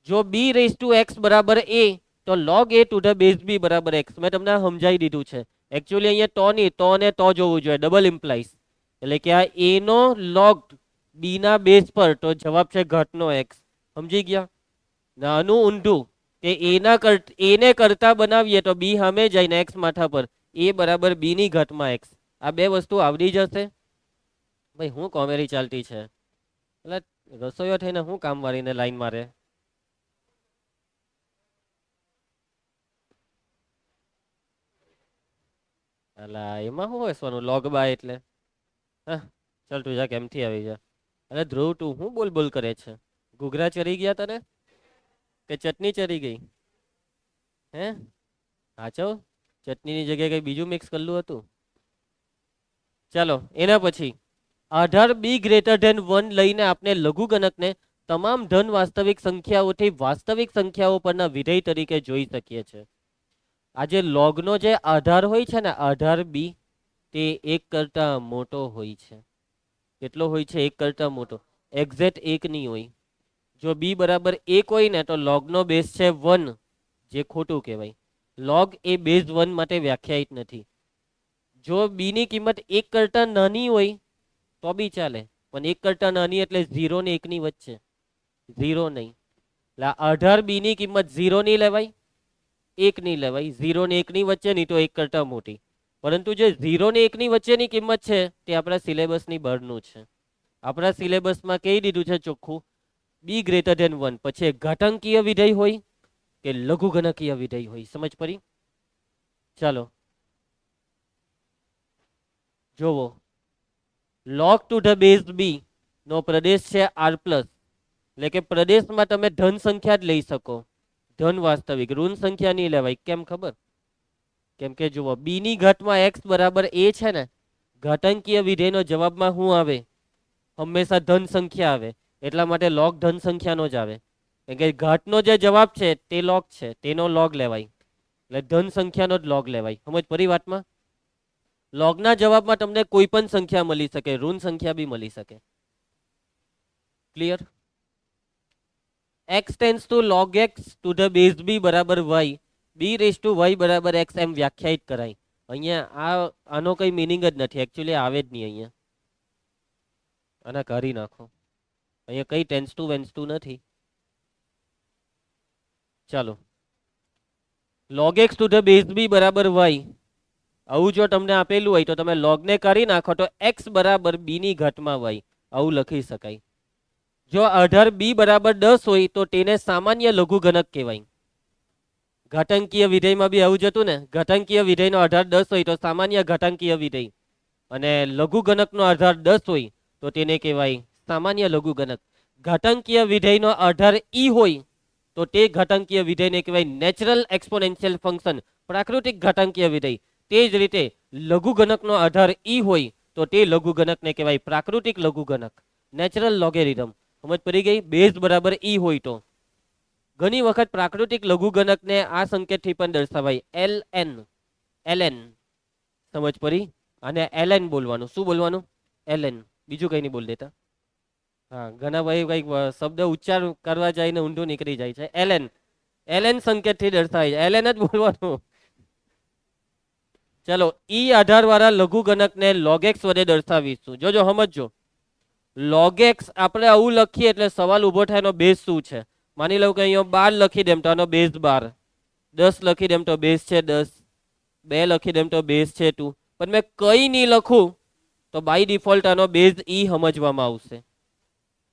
જો b⁻x બરાબર a, તો log a to the base b બરાબર x. મેં તમને સમજાવી દીધું છે. એકચ્યુઅલી અહીંયા તો નહીં, તો ને તો જોવું જોઈએ, ડબલ ઇમ્પ્લાઇઝ. એટલે કે આ a નો log b ના બેઝ પર, તો જવાબ છે ઘાતનો x. સમજી ગયા? નાનું ઊંધું કે a ને કરતા બનાવીએ તો b સામે જાય ને x માથા પર, a બરાબર b ની ઘાતમાં x. આ બે વસ્તુ આવડી જશે. ભાઈ હું કોમેડી ચાલતી છે, એટલે રસોઈયો થઈને હું કામ વાળીને લાઈન મારે. અલા એમાં શું હસવાનું? log બાય એટલે હા. ચાલ તું જા, કેમથી આવી જા. અરે ધ્રુવ, તું શું બોલ બોલ કરે છે? ઘૂઘરા ચરી ગયા તને કે ચટણી ચરી ગઈ? હે હાચો, ચટણીની જગ્યાએ કઈ બીજું મિક્સ કરેલું હતું? ચાલો, એના પછી આધાર b>1 લઈને આપણે લઘુગણકને તમામ ધન વાસ્તવિક સંખ્યાઓથી વાસ્તવિક સંખ્યાઓ પરના વિધેય તરીકે જોઈ શકીએ છીએ. આ જે લોગનો જે આધાર હોય છે ને, આધાર બી, તે 1 કરતા મોટો હોય છે. કેટલો હોય છે? 1 કરતા મોટો. એક્ઝેક્ટ 1 નહીં હોય. જો બી બરાબર 1 હોય ને, તો લોગનો બેઝ છે 1, જે ખોટું કહેવાય. લોગ એ બેઝ 1 માટે વ્યાખ્યાયિત નથી. જો બી ની કિંમત 1 કરતા નાની હોય તો બી ચાલે, પણ 1 કરતા નાની એટલે 0 ને 1 ની વચ્ચે, 0 નહીં. એટલે આધાર બી ની કિંમત 0 નહીં લેવાય, 1 નહીં લેવાય. 0 ને 1 ની વચ્ચે નહીં તો 1 કરતા મોટી. પરંતુ જે 0 ને 1 ની વચ્ચેની કિંમત છે તે આપણા સિલેબસની બહારનું છે. આપણા સિલેબસમાં કહી દીધું છે ચોખ્ખું, b>1 પછી ઘાતાંકીય વિધેય હોય કે લઘુગણકીય વિધેય હોય. સમજ પડી? ચાલો જોવો, log to the base b નો પ્રદેશ છે r+, એટલે કે પ્રદેશમાં તમે ધન સંખ્યા જ લઈ શકો, ધન વાસ્તવિક. ઋણ સંખ્યા નહીં લેવાય. કેમ ખબર? કેમ કે જુઓ, b ની ઘાતમાં x બરાબર a છે ને, ઘાતાંકીય વિધેયનો જવાબમાં શું આવે? હંમેશા ધન સંખ્યા આવે. એટલા માટે log ધન સંખ્યાનો જ આવે. કેમ કે ઘાતનો જે જવાબ છે તે log છે, તેનો log લેવાય. એટલે ધન સંખ્યાનો જ log લેવાય. સમજ પડી વાતમાં? લોગના જવાબમાં તમને કોઈ પણ સંખ્યા મળી શકે, ઋણ સંખ્યા બી મળી શકે. Clear? x tends to log x to the base b બરાબર y, b⁻y બરાબર x એમ વ્યાખ્યાયિત કરાય. અહીંયા આનો કઈ મિનિંગ જ નથી. એકચ્યુઅલી આવે જ નહીં અહીંયા. આના કરી નાખો. અહીંયા કઈ ટેન્ડ્સ ટુ વેન્સ ટુ નથી. ચાલો, log x to the base b બરાબર y, આવું જો તમને આપેલું હોય તો તમે log ને કરી નાખો તો x બરાબર b ની ઘાતમાં y, આવું લખી શકાય. જો આધાર b બરાબર 10 હોય તો તેને સામાન્ય લઘુગણક કહેવાય. ઘાતાંકીય વિધેયમાં બી આવું જતું ને, ઘાતાંકીય વિધેયનો આધાર 10 હોય તો સામાન્ય ઘાતાંકીય વિધેય, અને લઘુગણકનો આધાર 10 હોય તો તેને કહેવાય સામાન્ય લઘુગણક. ઘાતાંકીય વિધેયનો આધાર ઈ હોય તો તે ઘાતાંકીય વિધેયને કહેવાય નેચરલ એક્સપોનેન્શિયલ ફંક્શન, પ્રાકૃતિક ઘાતાંકીય વિધેય. તે જ રીતે લઘુગણકનો આધાર ઈ હોય તો તે લઘુગણકને કહેવાય પ્રાકૃતિક લઘુગણક, નેચરલ લોગેરિધમ. સમજ પડી ગઈ? બેઝ બરાબર ઈ હોય તો. ઘણી વખત પ્રાકૃતિક લઘુગણકને આ સંકેતથી પણ દર્શાવાય, એલ એન. એલ એન સમજ પડી? અને એલ એન બોલવાનું. શું બોલવાનું? L N. બીજું કઈ નહીં બોલ દેતા. હા, ઘણા ભાઈ કઈક શબ્દ ઉચ્ચાર કરવા જઈને ઊંધું નીકળી જાય છે. L N. એલ એન સંકેતથી દર્શાવાય, એલ એન જ બોલવાનું. ચલો, ઈ આધાર વાળા લઘુગણકને લોગેક્સ વડે દર્શાવીશું. જોજો સમજજો. લોગેક્સ આપણે આવું લખીએ એટલે સવાલ ઉભો થાય એનો બેઝ શું છે. માની લો કે અહીંયા 12 લખી દેમ તો આનો બેઝ 12, 10 લખી દેમ તો બેઝ છે 10, 2 લખી દેમ તો બેઝ છે 2. પણ મેં કઈ નહીં લખું તો બાય ડિફોલ્ટ આનો બેઝ ઈ સમજવામાં આવશે.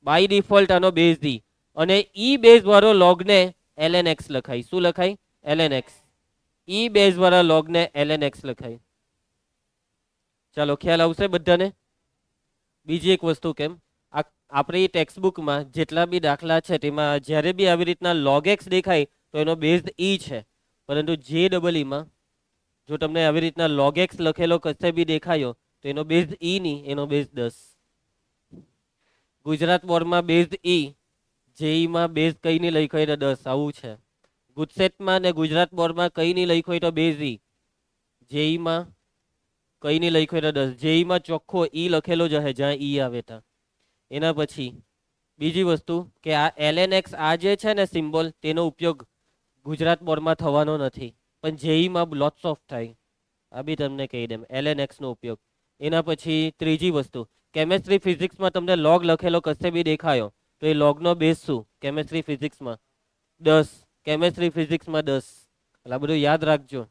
બાય ડિફોલ્ટ આનો બેઝ ઈ, અને ઈ બેઝ વાળો લોગને lnx લખાય. શું લખાય? lnx. ઈ બેઝ વાળા લોગને lnx લખાય. ચાલો, ખ્યાલ આવશે બધાને? બીજી એક વસ્તુ, કેમ આપણી ટેક્સ્ટબુકમાં જેટલા બી દાખલા છે તેમાં જ્યારે બી આવી રીતના લોગેક્સ દેખાય તો એનો બેઝ ઈ છે. પરંતુ JEE માં જો તમને આવી રીતના લોગેક્સ લખેલો કશે બી દેખાયો તો એનો બેઝ ઈ નહીં, એનો બેઝ 10. ગુજરાત બોર્ડમાં બેઝ ઈ, JEE માં બેઝ કઈ નહીં લખ્યો એટલે 10. આવું છે. ગુજસેટમાં ને ગુજરાત બોર્ડમાં કઈ નહીં લખ્યો હોય તો બેઝ ઈ, JEE માં કઈ નહીં લખ્યો એટલે 10. JEE માં ચોખ્ખો ઈ લખેલો જ હશે જ્યાં ઈ આવે ત્યાં. એના પછી બીજી વસ્તુ કે આ lnx આ જે છે ને સિમ્બોલ, તેનો ઉપયોગ ગુજરાત બોર્ડમાં થવાનો નથી, પણ JEE માં લોટ્સ ઓફ થાય. આ બી તમને કહી દેમ, lnx નો ઉપયોગ. એના પછી ત્રીજી વસ્તુ, કેમેસ્ટ્રી ફિઝિક્સમાં તમને લોગ લખેલો કશે બી દેખાયો તો એ લોગનો બેઝ શું? કેમેસ્ટ્રી ફિઝિક્સમાં 10. કેમેસ્ટ્રી ફિઝિક્સમાં 10. એટલે આ બધું યાદ રાખજો.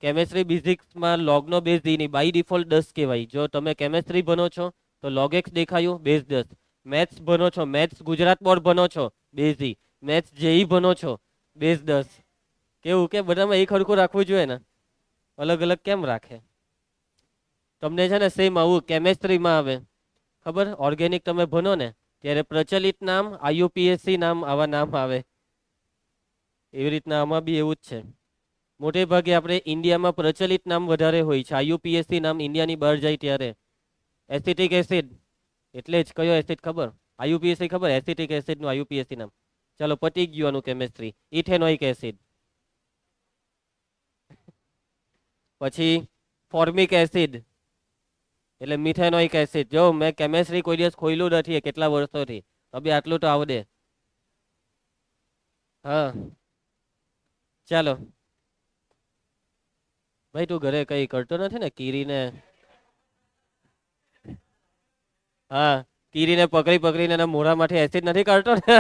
કેમેસ્ટ્રી ફિઝિક્સમાં લોગનો બેઝ ઈ નહીં, બાય ડિફોલ્ટ 10 કહેવાય. જો તમે કેમેસ્ટ્રી ભણો છો તો લોગેક્સ દેખાયું, બેઝ 10. મેથ્સ ભણો છો, મેથ્સ ગુજરાત બોર્ડ ભણો છો, બેઝ ઈ. મેથ્સ JEE ભણો છો, બેઝ 10. કેવું કે બધામાં એક હરખું રાખવું જોઈએ ને, અલગ અલગ કેમ રાખે? તમને છે ને સેમ આવું કેમેસ્ટ્રીમાં આવે ખબર, ઓર્ગેનિક તમે ભણો ને ત્યારે પ્રચલિત નામ, IUPAC નામ, આવા નામ આવે. એવી રીતના આમાં બી એવું જ છે. મોટે ભાગે આપણે ઇન્ડિયામાં પ્રચલિત નામ વધારે હોય છે. IUPAC નામ ઇન્ડિયાની બહાર જાય ત્યારે એસિટિક એસિડ, એટલે જ કયો એસિડ ખબર? IUPAC ખબર? એસિટિક એસિડ નું IUPAC નામ. ચાલો, પતી ગયું આનું કેમેસ્ટ્રી. Ethanoic acid. પછી ફોર્મિક એસિડ એટલે મિથેનોઇક એસિડ. જો મેં કેમેસ્ટ્રી કોઈ દિવસ ખોયલું નથી કેટલા વર્ષોથી, હવે આટલું તો આવડે. હા, ચાલો ભાઈ, તું ઘરે કઈ કરતો નથી ને? કીરીને, હા, કીરીને પકડી પકડીને એના મોઢામાંથી એસિડ નથી કાઢતો ને?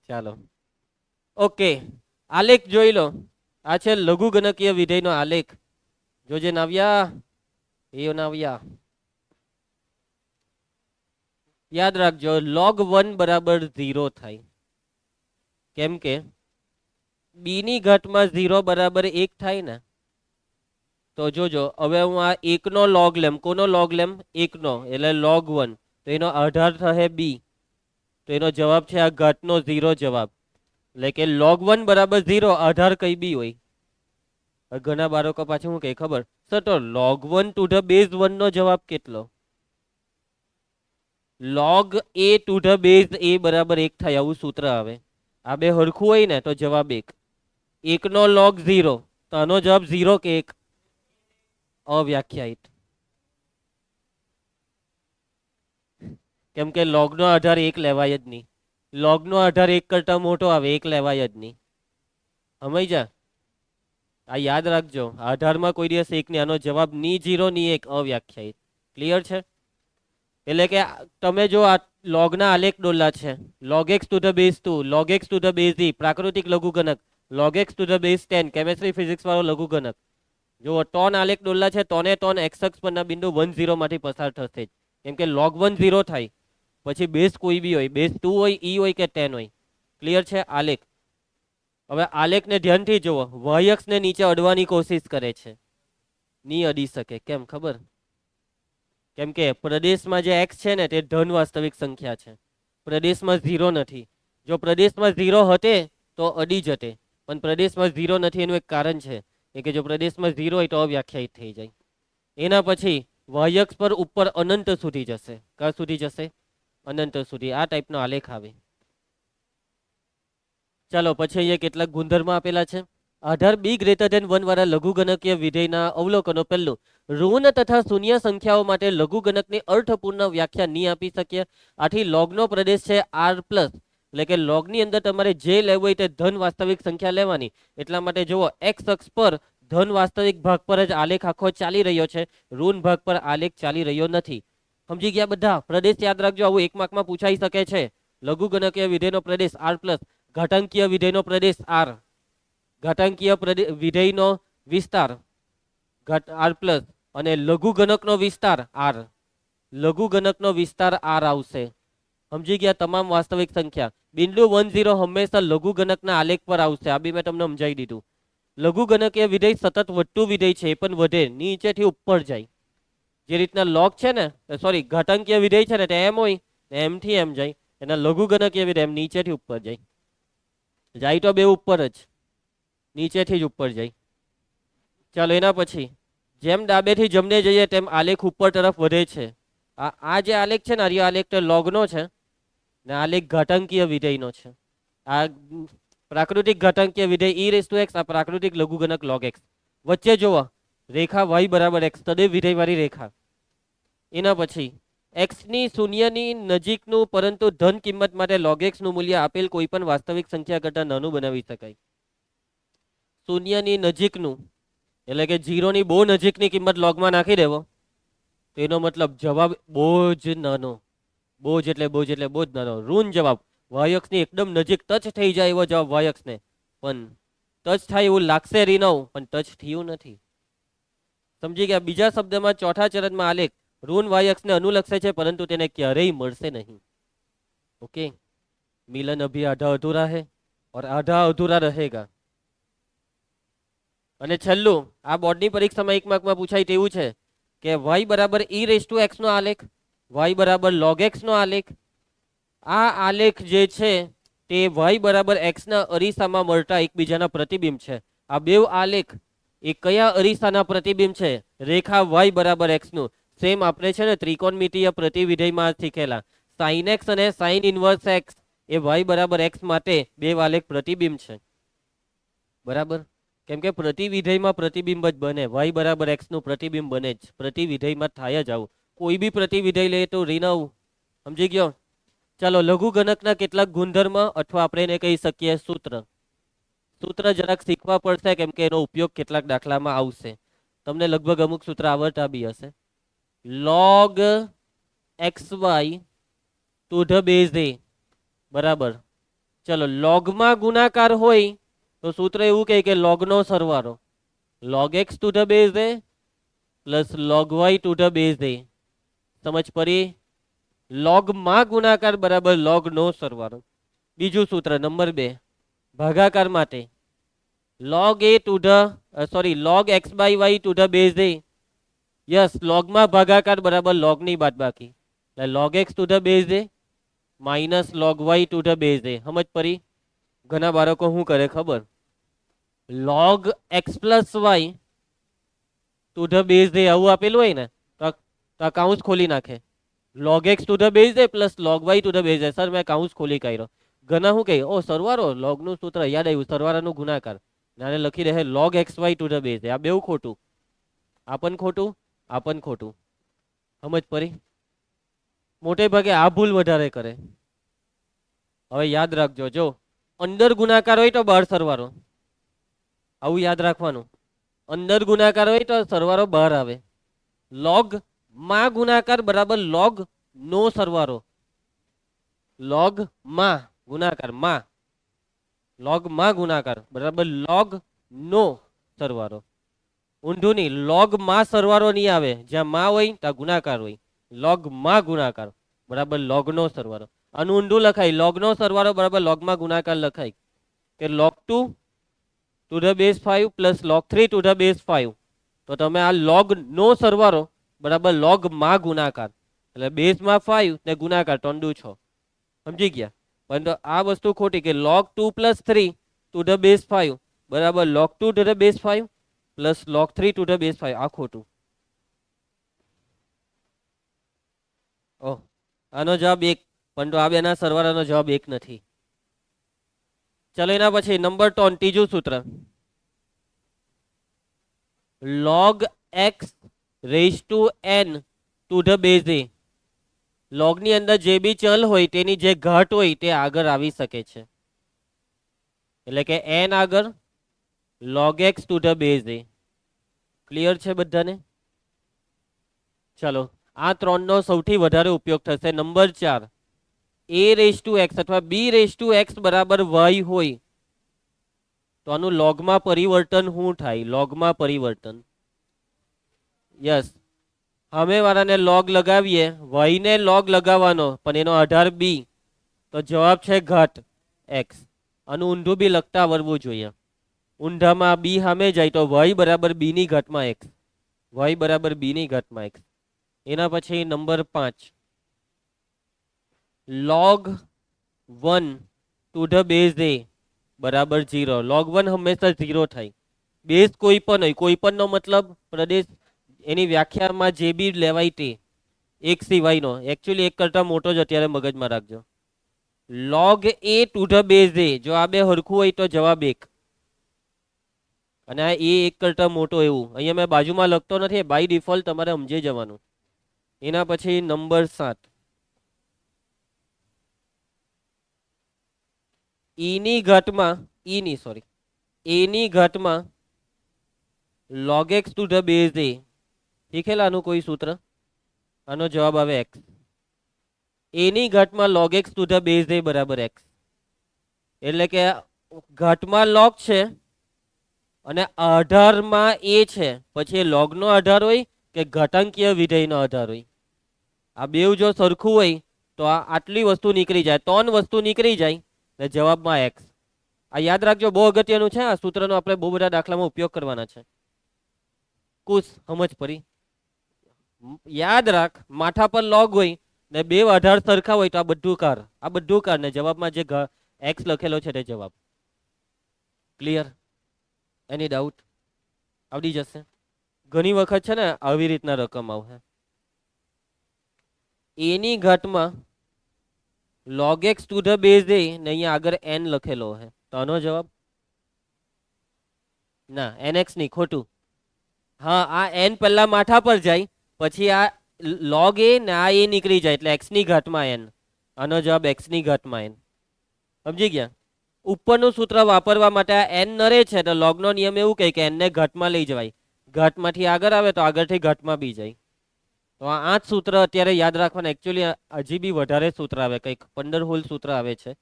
ચાલો, ઓકે. આલેખ જોઈ લો. આ છે લઘુગણકીય વિધેયનો આલેખ. જોજે નાવ્યા, એ નાવ્યા. યાદ રાખજો, log1 બરાબર 0 થાય. કેમ કે બી ની ઘાતમાં 0 બરાબર 1 થાય ને. તો જોજો, હવે હું આ 1 નો લોગ લેમ. કોનો લોગ લેમ? 1 નો, એટલે log1. તો એનો આધાર થશે બી, તો એનો જવાબ છે આ ઘાતનો 0 જવાબ. એટલે કે log1 બરાબર 0, આધાર કઈ બી હોય. ઘણા બાળકો પાછું શું કહે ખબર? સર, તો log1 ટુ ધ બેઝ 1 નો જવાબ કેટલો? log a to the base a બરાબર 1 થાય, આવું સૂત્ર આવે. આ બે હરખું હોય ને તો જવાબ 1. 1 નો log 0, તો આનો જવાબ 0 કે 1? અવ્યાખ્યાયિત. કેમ કે log નો આધાર 1 લેવાય જ નહીં. log નો આધાર 1 કરતા મોટો આવે, 1 લેવાય જ નહીં. સમજ્યા? આ યાદ રાખજો, આધારમાં કોઈ દિવસ 1 નહીં. આનો જવાબ ની 0 ની 1, અવ્યાખ્યાયિત. ક્લિયર છે? એટલે કે તમે જો આ લોગના આલેખ દોરલા છે, log x to the base 2, log x to the base e, પ્રાકૃતિક લઘુગણક, log x to the base 10, chemistry physics વાળો લઘુગણક. જો ટોન આલેખ દોરલા છે, ટોને ટોન x અક્ષ પરના બિંદુ 1 0 માંથી પસાર થશે જ. કેમ કે log1 0 થાય, પછી બેઝ કોઈ બી હોય, બેઝ 2 હોય, e હોય કે 10 હોય. ક્લિયર છે? આલેખ. હવે આલેખને ધ્યાનથી જુઓ. y અક્ષને નીચે અડવાની કોશિશ કરે છે, ની અડી શકે. કેમ ખબર? કેમ કે પ્રદેશમાં જે x છે ને તે ધન વાસ્તવિક સંખ્યા છે, પ્રદેશમાં 0 નથી. જો પ્રદેશમાં 0 હતે તો અડી જતે, પણ પ્રદેશમાં 0 નથી. એનું એક કારણ છે કે જો પ્રદેશમાં 0 હોય તો અવ્યાખ્યાયિત થઈ જાય. એના પછી y અક્ષ પર ઉપર અનંત સુધી જશે. ક્યાં સુધી જશે? અનંત સુધી. આ ટાઈપનો આલેખ આવે. ચાલો પછી અહીંયા કેટલાક ગુણધર્મ આપેલા છે. આધાર બી ગ્રેટર ધેન 1 વાળા લઘુગણકીય વિધેયના અવલોકનો. પહેલું, ઋણ તથા શૂન્ય સંખ્યાઓ માટે લઘુગણકની અર્થપૂર્ણ વ્યાખ્યા નહીં આપી શકીએ. આથી લોગનો પ્રદેશ છે r પ્લસ, એટલે કે લોગની અંદર તમારે જે લેવું હોય તે ધન વાસ્તવિક સંખ્યા લેવાની. એટલા માટે જુઓ, એક્સ અક્ષ પર ધન વાસ્તવિક ભાગ પર જ આલેખ આખો ચાલી રહ્યો છે, ઋણ ભાગ પર આલેખ ચાલી રહ્યો નથી. સમજી ગયા બધા? પ્રદેશ યાદ રાખજો, આવું એક માર્કમાં પૂછાઈ શકે છે. લઘુગણકીય વિધેયનો પ્રદેશ r પ્લસ, ઘાતાંકીય વિધેયનો પ્રદેશ r, ઘાતાંકીય વિધેયનો વિસ્તાર r પ્લસ, અને લઘુગણકનો વિસ્તાર r. લઘુગણકનો વિસ્તાર r આવશે. સમજી ગયા? તમામ વાસ્તવિક સંખ્યા. બિંદુ 10 હંમેશા લઘુગણકના આલેખ પર આવશે. આ બી મેં તમને સમજાવી દીધું. લઘુગણકીય વિધેય સતત વધતું વિધેય છે, એ પણ વધે, નીચેથી ઉપર જાય. જે રીતના લોગ છે ને, સોરી, ઘાતાંકીય વિધેય છે ને તે એમ હોય, એમ થી એમ જાય. એના લઘુગણકીય વિધેય એમ નીચેથી ઉપર જાય. જાય તો બે ઉપર જ, નીચેથી જ ઉપર જાય. ચાલો એના પછી જેમ ડાબેથી જમણે જઈએ તેમ આલેખ ઉપર તરફ વધે છે. આ જે આલેખ છે ને, આ આલેખ તો લોગનો છે ને આલેખ ઘાતાંકીય વિધેયનો છે. આ પ્રાકૃતિક ઘાતાંકીય વિધેય e⁻x, આ પ્રાકૃતિક લઘુગણક log x. વચ્ચે જોવો રેખા y બરાબર x, તદેવ વિધેય વાળી રેખા. એના પછી x ની શૂન્યની નજીકનું પરંતુ ધન કિંમત માટે log x નું મૂલ્ય આપેલ કોઈ પણ વાસ્તવિક સંખ્યા કરતા નાનું બનાવી શકાય. શૂન્યની નજીકનું એટલે કે 0 ની બહુ નજીકની કિંમત લોગમાં નાખી દેવો, તેનો મતલબ જવાબ બહુ જ નાનો. બહુ જ એટલે બહુ જ એટલે બહુ જ નાનો, ઋણ જવાબ. y અક્ષની એકદમ નજીક ટચ થઈ જાય એવો જવાબ y અક્ષને, પણ ટચ થાય એવું લાગશે રીનવ, પણ ટચ થયું નથી. સમજી ગયા? બીજા શબ્દમાં ચોથા ચરણમાં આલેખ ઋણ y અક્ષને અનુલક્ષે છે, પરંતુ તેને ક્યારેય મળશે નહીં. ओके, मिलन अभी आधा अधूरा है और आधा अधूरा रहेगा. અને છેલ્લું, આ બોર્ડની પરીક્ષામાં એક માર્કમાં પૂછાય તેવું છે કે y બરાબર e⁻x નો આલેખ, y બરાબર log x નો આલેખ. આ આલેખ જે છે તે y બરાબર x ના અરીસામાં મળતા એકબીજાના પ્રતિબિંબ છે. આ બેવ આલેખ એ કયા અરીસાના પ્રતિબિંબ છે? રેખા y બરાબર x નું. સેમ આપણે છે ને ત્રિકોણમિતીય પ્રતિવિધેયમાં શીખેલા sin x અને sin ઇન્વર્સ x એ y બરાબર x માટે બે આલેખ પ્રતિબિંબ છે. બરાબર? કેમ કે પ્રતિવિધેયમાં પ્રતિબિંબ જ બને, y બરાબર x નું પ્રતિબિંબ બને જ, પ્રતિવિધેયમાં થાય જ આવું. કોઈ બી પ્રતિવિધેય લે તો ઋણ. સમજી ગયો? ચાલો, લઘુગણકના કેટલાક ગુણધર્મ, અથવા આપણે એને કહી શકીએ સૂત્ર. સૂત્ર જરાક શીખવા પડશે, કેમ કે એનો ઉપયોગ કેટલાક દાખલામાં આવશે. તમને લગભગ અમુક સૂત્ર આવડતા બી હશે. log xy two the base a બરાબર. ચલો, લોગમાં ગુણાકાર હોય તો સૂત્ર એવું કહે કે લોગનો સરવાળો log x to the base a plus log y to the base a. સમજ પડી? લોગમાં ગુણાકાર બરાબર log નો સરવાળો. બીજું સૂત્ર નંબર 2, ભાગાકાર માટે log a to the log x by y to the base a. Yes, લોગમાં ભાગાકાર બરાબર લોગની બાદબાકી, log x to the base a માઇનસ log y to the base a. સમજ પડી? ઘણા બાળકો શું કરે ખબર? log x plus y to the base a આવું આપેલું હોય ને તો કાઉન્સ ખોલી નાખે. log x to the base a plus log y to the base a. Sir મેં કાઉન્સ ખોલી કાઢ્યો. ઘણા શું કહે? ઓ સરવાળો, લોગનું સૂત્ર યાદ આવ્યું, સરવાળાનું ગુણાકાર. નાને લખી રહે log xy two the base a. આ બેવું ખોટું, આ પણ ખોટું, આ પણ ખોટું. સમજ પડી? મોટે ભાગે આ ભૂલ વધારે કરે. હવે યાદ રાખજો, જો અંદર ગુણાકાર હોય તો બહાર સરવાળો, આવું યાદ રાખવાનું. અંદર ગુણાકાર હોય તો સરવાળો બહાર આવે. log માં ગુણાકાર બરાબર log નો સરવાળો. log માં ગુણાકાર, માં log માં ગુણાકાર બરાબર log નો સરવાળો. ઊંધું નહીં, log માં સરવાળો નહીં આવે. જ્યાં માં હોય ત્યાં ગુણાકાર હોય. log માં ગુણાકાર બરાબર log નો સરવાળો. આનું ઊંધું લખાય, log નો સરવાળો બરાબર log માં ગુણાકાર લખાય કે log 2 two the base 5 plus log 3 two the base 5. તો તમે આ log નો સરવાળો બરાબર log માં ગુણાકાર એટલે બેઝમાં 5 ને ગુણાકાર 3 દુ 6 સમજી ગયા. પરંતુ આ વસ્તુ ખોટી કે log 2 plus 3 to the base 5 બરાબર log 2 to the base 5 plus log 3 to the base 5 આ ખોટું. ઓહ આનો જવાબ 1 પરંતુ આ બેના સરવાળાનો જવાબ 1 નથી. ચલો એના પછી નંબર 3 ત્રીજું સૂત્ર log x raised to n to the base a. log ની અંદર જે બી ચલ હોય તેની જે ઘાત હોય તે આગળ આવી શકે છે એટલે કે n આગળ log x to the base a. Clear છે બધાને? ચલો આ ત્રણનો સૌથી વધારે ઉપયોગ થશે. Number 4 a raised to x અથવા b raised to x બરાબર y હોય તો આનું લોગમાં પરિવર્તન શું થાય? લોગમાં પરિવર્તન યસ અમે વાળાને લોગ લગાવીએ y ને લોગ લગાવવાનો પણ એનો આધાર b તો જવાબ છે ઘાત x. આનું ઊંધું બી લખતા આવડવું જોઈએ. ઊંધામાં b સામે જાય તો y બરાબર b ની ઘાતમાં x. y બરાબર b ની ઘાતમાં x. એના પછી number 5 log 1 to the base a બરાબર 0. log 1 હંમેશા 0 થાય. બેઝ કોઈ પણ હોય, કોઈ પણ નો મતલબ પ્રદેશ એની વ્યાખ્યામાં જે બી લેવાય તે એક સિવાયનો. એકચ્યુઅલી એક કરતા મોટો જ અત્યારે મગજમાં રાખજો. log a to the base a જો આ બે હરખું હોય તો જવાબ 1 અને આ a એક કરતા મોટો એવું અહીંયા મેં બાજુમાં લખતો નથી, બાય ડિફોલ્ટ તમારે સમજી જવાનું. એના પછી નંબર 7 e ની ઘાતમાં a ની ઘાતમાં log x to the base a. શીખેલા આનું કોઈ સૂત્ર? આનો જવાબ આવે x. a ની ઘાતમાં log x to the base a બરાબર x. એટલે કે ઘાતમાં log છે અને આધારમાં a છે, પછી એ log નો આધાર હોય કે ઘાતાંકીય વિધેયનો આધાર હોય. આ બેવ જો સરખું હોય તો આ આટલી વસ્તુ નીકળી જાય, 3 વસ્તુ નીકળી જાય ને જવાબમાં x. આ યાદ રાખજો, બહુ અગત્યનું છે. આ સૂત્રનો આપણે બહુ બધા દાખલામાં ઉપયોગ કરવાના છે. કુશ સમજ પડી? યાદ રાખ, માથા પર log હોય ને બે આધાર સરખા હોય તો આ બધું કાર ને જવાબમાં જે x લખેલો છે તે જવાબ. ક્લિયર? એની ડાઉટ? આવડી જશે. ઘણી વખત છે ને આવી રીતના રકમ આવશે. a ની ઘાતમાં log x to the base a ને અહીંયા આગળ n લખેલો છે તો આનો જવાબ ના nx નહીં, ખોટું. હા આ n પહેલા માથા પર જાય પછી આ log a ને આ a નીકળી જાય એટલે x ની ઘાતમાં n. આનો જવાબ x ની ઘાતમાં n. સમજી ગયા? ઉપરનું સૂત્ર વાપરવા માટે આ n નરે છે તો log નો નિયમ એવું કહે કે n ને ઘાતમાં લઈ જવાય. ઘાતમાંથી આગળ આવે તો આગળથી ઘાતમાં બી જાય. તો આ 8 સૂત્ર અત્યારે યાદ રાખવાના. એકચ્યુઅલી હજી બી વધારે સૂત્ર આવે, કંઈક 15-16 સૂત્ર આવે છે,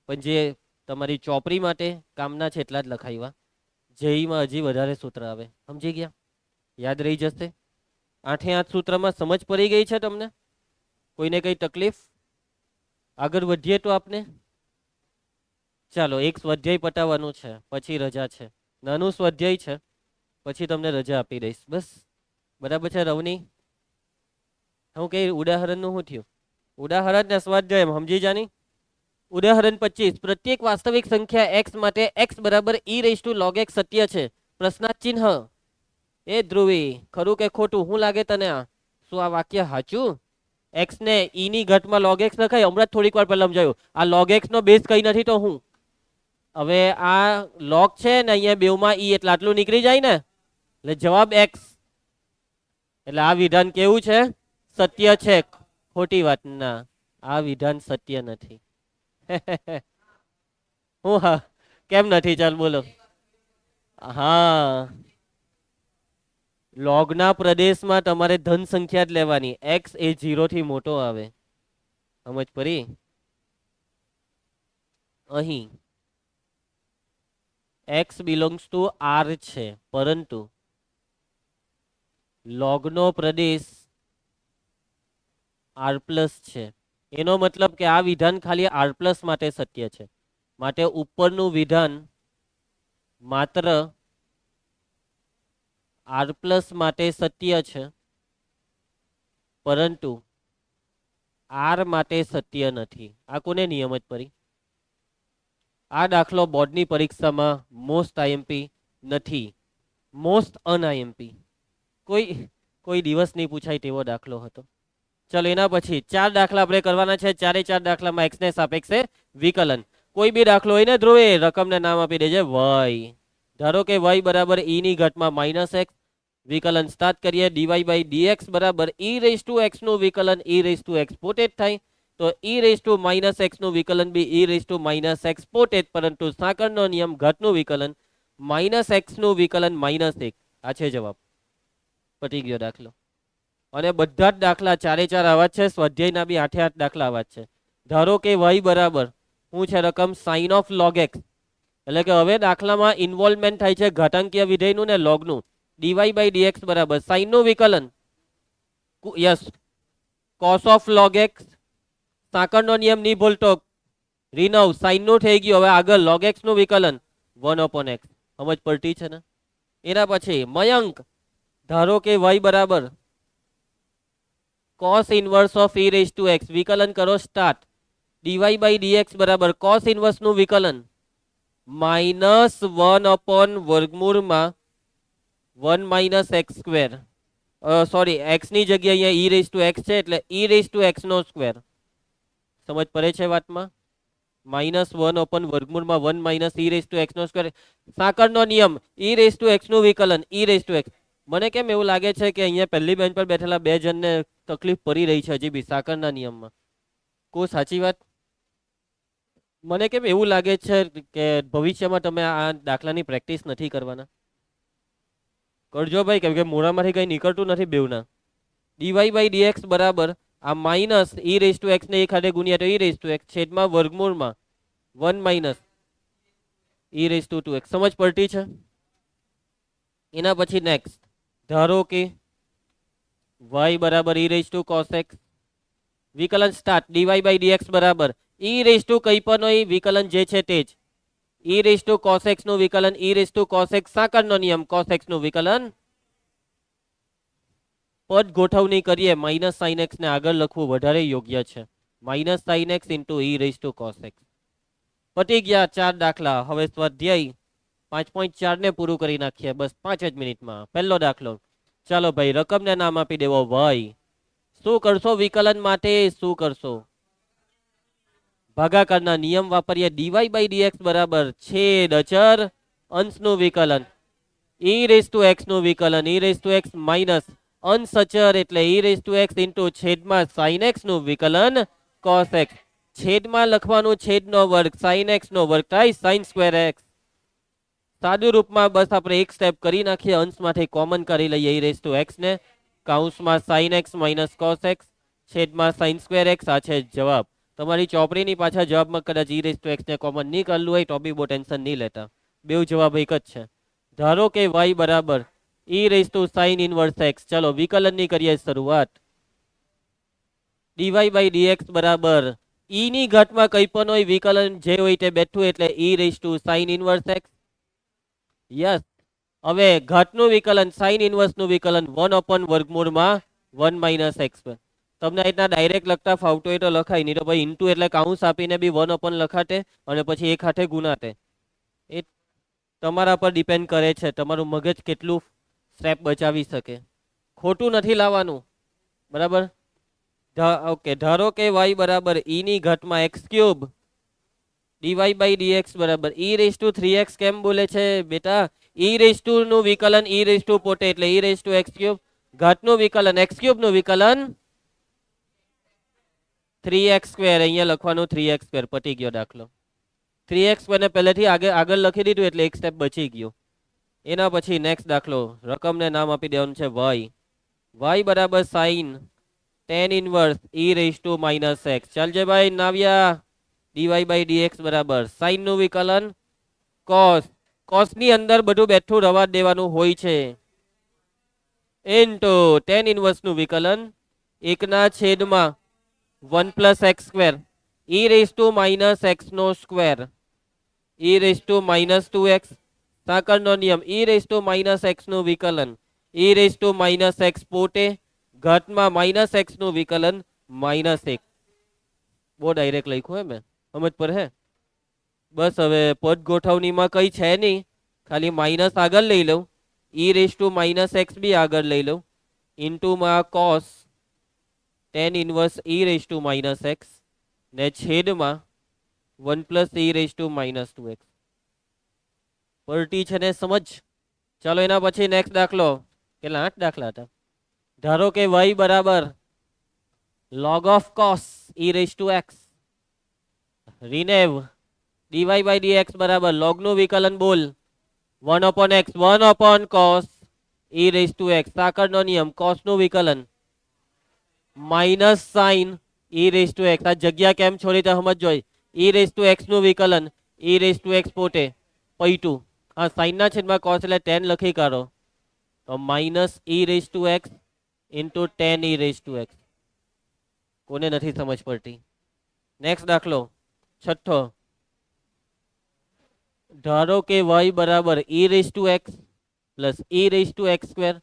પણ જે તમારી ચોપડી માટે કામના છે એટલા જ લખાવ્યા. જેઈમાં હજી વધારે સૂત્ર આવે. સમજી ગયા? યાદ રહી જશે. 8 સૂત્રમાં સમજ પડી ગઈ છે તમને? કોઈને કઈ તકલીફ? આગળ વધીએ તો આપને ચાલો એક સ્વાધ્યાય પટાવવાનું છે પછી રજા છે. નાનું સ્વાધ્યાય છે પછી તમને રજા આપી દઈશ. બસ બરાબર છે રવની? હું કઈ ઉદાહરણનું શું થયું? ઉદાહરણ ને સ્વાધ્યાય સમજી જાની. ઉદાહરણ 25 પ્રત્યેક વાસ્તવિક સંખ્યા x માટે x બરાબર e raised to log x સત્ય છે. પ્રશ્નાર્થ ચિહ્ન. એ ધ્રુવી ખરું કે ખોટું? શું લાગે તને? આ શું આ વાક્ય સાચું? x ને e ની ઘાતમાં log x લખાય. હમણાં થોડીક વાર પહેલા સમજાયું. આ log x નો બેઝ કઈ નથી તો હું હવે આ log છે ને અહીંયા બેવમાં e એટલે આટલું નીકળી જાય ને એટલે જવાબ x. એટલે આ વિધાન કેવું છે? સત્ય છે. ખોટી વાત ના, આ વિધાન સત્ય નથી. હું હા કેમ નથી? ચાલ બોલો. હા લોગના પ્રદેશમાં તમારે ધન સંખ્યા જ લેવાની. x એ 0 થી મોટો આવે. સમજ પડી? અહીં x બિલોંગ્સ ટુ r છે પરંતુ લોગનો પ્રદેશ r પ્લસ છે. એનો મતલબ કે આ વિધાન ખાલી r પ્લસ માટે સત્ય છે. માટે ઉપરનું વિધાન માત્ર r પ્લસ માટે સત્ય છે પરંતુ આર માટે સત્ય નથી. આ કોને નિયમ જ પડી? આ દાખલો બોર્ડની પરીક્ષામાં મોસ્ટ આઈએમપી નથી, મોસ્ટ અનઆઈએમપી. કોઈ કોઈ દિવસ નહીં પૂછાય તેવો દાખલો હતો. ચલો એના પછી 4 દાખલા આપણે કરવાના છે. 4 દાખલામાં એક્સ ને સાપેક્ષે વિકલન. કોઈ બી દાખલો હોય ને ધ્રુવે રકમને નામ આપી દેજે y. ધારો કે y બરાબર e ની ઘાતમાં માઇનસ એક્સ. વિકલન સ્ટાર્ટ કરીએ. dy બાય dx બરાબર e રેઝ ટુ x નું વિકલન e રેઝ ટુ x પોતે જ થાય. તો e raise to minus x નું વિકલન બી e raise to minus x પોતે જ, પરંતુ સાંકળનો નિયમ ઘાતનું વિકલન માઇનસ એક્સ નું વિકલન માઇનસ 1. આ છે જવાબ. પટી ગયો દાખલો. અને બધા જ દાખલા 4 આવા જ છે. સ્વાધ્યાયના બી 8 દાખલા આવા જ છે. ધારો કે y બરાબર શું છે રકમ સાઇન ઓફ લોગ એક્સ, એટલે કે હવે દાખલામાં ઇન્વોલ્વમેન્ટ થાય છે ઘાતાંકીય વિધેયનું ને લોગનું. dy બાય dx બરાબર સાઇન નું વિકલન yes cos of log X. સાંકળનો નિયમ નહીં ભૂલતો. રિનવ સાઇન નું થઈ ગયું. હવે આગળ લોગ એક્સ નું વિકલન 1/x. સમજ પડતી છે ને? એના પછી મયંક ધારો કે y બરાબર cos inverse of e raise to x. વિકલન કરો સ્ટાર્ટ. dy બાય dx બરાબર cos ઇનવર્સ નું વિકલન -1 વર્ગમૂળમાં 1 minus x square. Sorry, x ની જગ્યાએ અહીંયા e રેઝ ટુ x છે એટલે e રેઝ ટુ x નો સ્ક્વેર. સમજ પડે છે વાતમાં? -1 વર્ગમૂળમાં 1 minus e raise to x નો સ્ક્વેર. સાંકળનો નિયમ e રેઝ ટુ x નું વિકલન e રેઝ ટુ x. મને કેમ એવું લાગે છે કે અહીંયા પહેલી બેન્ચ પર બેઠેલા 2 જણને તકલીફ પડી રહી છે હજી બી સાંકળના નિયમમાં. કોઈ સાચી વાત? મને કેમ એવું લાગે છે કે ભવિષ્યમાં તમે આ દાખલાની પ્રેક્ટિસ નથી કરવાના. કરજો ભાઈ, કેમ કે મોઢામાંથી કંઈ નીકળતું નથી બેવના. dy બાય dx બરાબર આ minus e raise to x ને એક હાથે ગુણ્યા તો e રેઝ ટુ x છેદમાં વર્ગમૂળમાં 1 minus e raise two 2x. સમજ પડતી છે? એના પછી નેક્સ્ટ ધારો કે y બરાબર e raise to cos x. વિકલન સ્ટાર્ટ. dy બાય dx બરાબર e રેઝ ટુ કઈ પણ હોય વિકલન જે છે તે જ. e raise to cos x નું વિકલન e raise to cos x. સાંકળનો નિયમ cos x નું વિકલન. પદ ગોઠવણી કરીએ. માઇનસ સાઇન એક્સ ને આગળ લખવું વધારે યોગ્ય છે. Minus sine x into e raise to cos x. પતી ગયા 4 દાખલા. હવે સ્વાધ્યાય 5.4 ને પૂરું કરી નાખીએ બસ 5 જ મિનિટમાં. પહેલો દાખલો. ચાલો ભાઈ, રકમને નામ આપી દેવો y. શું કરશો વિકલન માટે? શું કરશો? ભાગાકારના નિયમ વાપરીએ. dy બાય dx બરાબર છેદ અચર અંશનું વિકલન e રેઝ ટુ x નું વિકલન e raise to x minus અંશ અચર એટલે e raise to x into છેદમાં sin x નું વિકલન cos x. છેદમાં લખવાનું છેદનો વર્ગ sin x નો વર્ગ થાય sin સ્ક્વેર x. સાદું રૂપમાં બસ આપણે એક સ્ટેપ કરી નાખીએ. અંશમાંથી કોમન કરી લઈએ e રેઝ ટુ x ને. કૌંસમાં sin x minus cos x છેદમાં sin સ્ક્વેર x. આ છે જવાબ. તમારી ચોપડીની પાછા જવાબમાં કદાચ e રેઝ ટુ x ને કોમન નહીં કરલું હોય તો બી બહુ ટેન્શન નહીં લેતા. બેઉ જવાબ એક જ છે. ધારો કે y બરાબર e raise to sin inverse x. ચલો વિકલનની કરીએ શરૂઆત. dy બાય dx બરાબર e ની ઘાતમાં કંઈ પણ હોય વિકલન જે હોય તે બેઠું એટલે e raise to sin inverse x. Yes. હવે ઘાતનું વિકલન sin ઇનવર્સ નું વિકલન 1 વર્ગમૂળમાં 1 માઇનસ એક્સ. તમને એટલા ડાયરેક્ટ લખતા ફાવતો હોય તો લખાય, નહીં તો ભાઈ ઇન્ટુ એટલે કાઉન્સ આપીને બી 1 લખાતે અને પછી એક હાથે ગુણાતે. એ તમારા પર ડિપેન્ડ કરે છે તમારું મગજ કેટલું સ્ટેપ બચાવી શકે. ખોટું નથી લાવવાનું, બરાબર? ઓકે, ધારો કે y બરાબર e ની ઘાતમાં x cube. dy by dx બરાબર e રેઝ ટુ 3x. કેમ બોલે છે બેટા? e રેઝ ટુ નું વિકલન e રેઝ ટુ પોતે એટલે e raise to x cube. ઘાતનું વિકલન x ક્યુબ નું વિકલન 3x સ્ક્વેર. અહીંયા લખવાનું 3x સ્ક્વેર. પટી ગયો દાખલો. 3x સ્ક્વેર ને પહેલેથી આગળ લખી દીધું એટલે એક સ્ટેપ બચી ગયો. એના પછી નેક્સ્ટ દાખલો. રકમને નામ આપી દેવાનું છે y. y બરાબર sine tan inverse e raise to minus x. ચાલજે ભાઈ નાવ્યા. dy બાય dx બરાબર સાઇન નું વિકલન cos. cos ની અંદર બધું બેઠું રવા દેવાનું હોય છે ઇન્ટુ tan ઇનવર્સ નું વિકલન 1 છેદમાં 1 plus X square e raise to minus X નો square e raise to minus 2x. સાંકળનો નિયમ e raise to minus x નું વિકલન e raise to minus x પોતે ઘાતમાં માઇનસ એક્સ નું વિકલન -1. બહુ ડાયરેક્ટ લખ્યું હે મેં, સમજ પર હે? બસ હવે પદ ગોઠવણીમાં કઈ છે નહીં, ખાલી માઇનસ આગળ લઈ લઉં, e⁻⁻x બી આગળ લઈ લઉં, ઇન્ટુમાં cos tan ઇનવર્સ e⁻⁻x ને છેદમાં 1 + e⁻²x. પલટી છે ને સમજ. ચાલો એના પછી નેક્સ્ટ દાખલો. કેટલા 8 દાખલા હતા. ધારો કે y બરાબર log of cos e⁻x, રીનેવ dy/dx બરાબર log નું વિકલન બોલ 1/x 1/cos e⁻x. સાકળનો નિયમ cos નું વિકલન -sin e⁻x. આ જગ્યા કેમ છોડી તો સમજો. e⁻x નું વિકલન e⁻x પોતે પૈટું, હા sin ના છેદમાં cos એટલે tan લખી કાઢો તો -e⁻x ઇન્ટુ tan e⁻x. કોને નથી સમજ પડતી? નેક્સ્ટ દાખલો છઠ્ઠો. ધારો કે y બરાબર e⁻x plus e⁻x²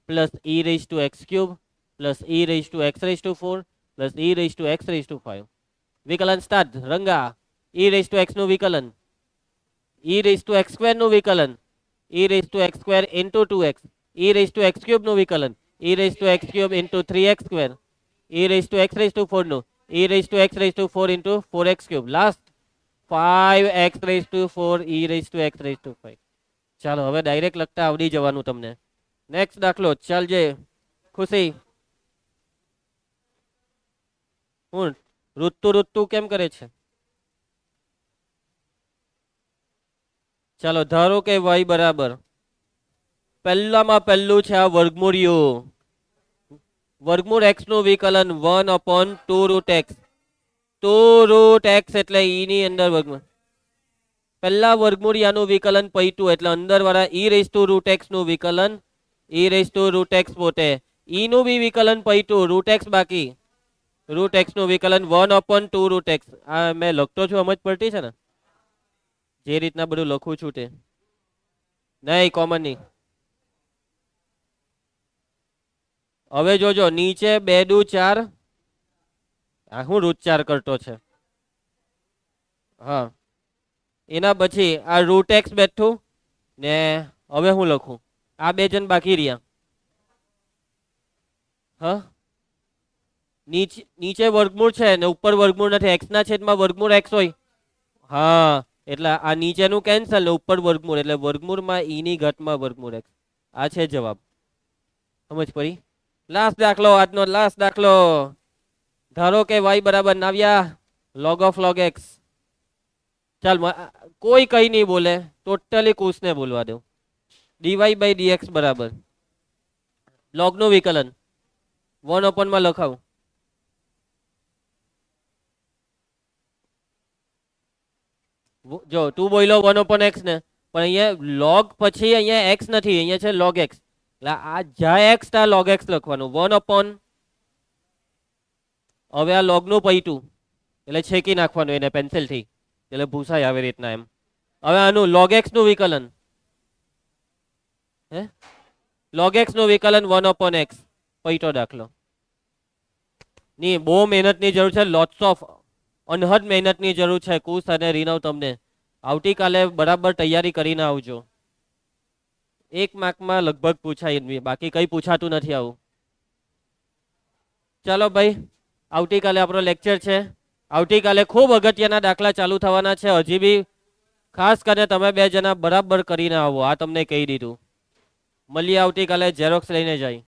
plus e⁻x³ plus e⁻x⁴ plus e⁻x⁵. વિકલન સ્ટાર્ટ. રંગા. e⁻x નું વિકલન, e⁻x² નું વિકલન, e⁻x² ઇન્ટુ 2x, e⁻x³ નું વિકલન, e⁻x³ ઇન્ટુ 3x², e⁻x⁴ નું e⁻x⁴ into 4x³. Last 5x⁴ e⁻x⁵. ચાલો હવે ડાયરેક્ટ લખતા આવડી જવાનું તમને. નેક્સ્ટ દાખલો ચાલજે. ખુશી હું ઋતુ કેમ કરે છે? ચાલો ધારો કે y બરાબર પહેલામાં પહેલું છે આ વર્ગમૂળિયું, વર્ગમૂળ x નું વિકલન 1/2√x. 2√x એટલે e ની અંદર વર્ગમૂળ. પહેલા વર્ગમૂળિયાનું વિકલન પૈટું એટલે અંદર વાળા e⁻√x નું વિકલન e⁻√x પોતે, e નું બી વિકલન પૈટું, √x બાકી, √x નું વિકલન 1/2√x. આ મેં લખતો છું સમજ પડતી છે ને? જે રીતના બધું લખું છું તે નહીં, કોમન નહીં. હવે જોજો નીચે 2 દુ 4. આ હું √4 કરતો છે. હા એના પછી આ √x બેઠું ને હવે હું લખું, આ બે જણ બાકી રહ્યા. હા નીચે વર્ગમૂળ છે ને ઉપર વર્ગમૂળ નથી, x ના છેદમાં વર્ગમૂળ x હોય. હા એટલે આ નીચેનું કેન્સલ ને ઉપર વર્ગમૂળ એટલે વર્ગમૂળમાં e ની ઘાતમાં વર્ગમૂળ x. આ છે જવાબ. સમજ પડી? લાસ્ટ દાખલો, આજનો લાસ્ટ દાખલો. ધારો કે y બરાબર નાવ્યા log x. ચાલ કોઈ કઈ નહીં બોલે, ટોટલી કુશને બોલવા દો. dy/dx બરાબર log નું વિકલન 1 માં લખાવું. જો તું બોલ્યો 1/x ને, પણ અહીંયા log પછી અહીંયા x નથી, અહીંયા છે log x. એટલે આ જ્યાં x ત્યાં log x લખવાનું 1/. હવે આ log નું પૈટું એટલે છેકી નાખવાનું એને પેન્સિલ થી, એટલે ભૂસાય આવી રીતના એમ. હવે આનું log x નું વિકલન, હે log x નું વિકલન 1/x. પૈટો દાખલો ની બહુ મહેનતની જરૂર છે, લોટ્સ ઓફ અનહદ મહેનતની જરૂર છે. કુશ અને રીનવ તમને આવતીકાલે બરાબર તૈયારી કરીને આવજો. 1 માર્કમાં લગભગ પૂછાય, બાકી કઈ પૂછાતું નથી આવું. ચાલો ભાઈ આવતીકાલે આપણો લેક્ચર છે. આવતીકાલે ખૂબ અગત્યના દાખલા ચાલુ થવાના છે. હજી બી ખાસ કરીને તમે 2 જણા બરાબર કરીને આવો, આ તમને કહી દીધું. મળીએ આવતીકાલે. ઝેરોક્સ લઈને જાય.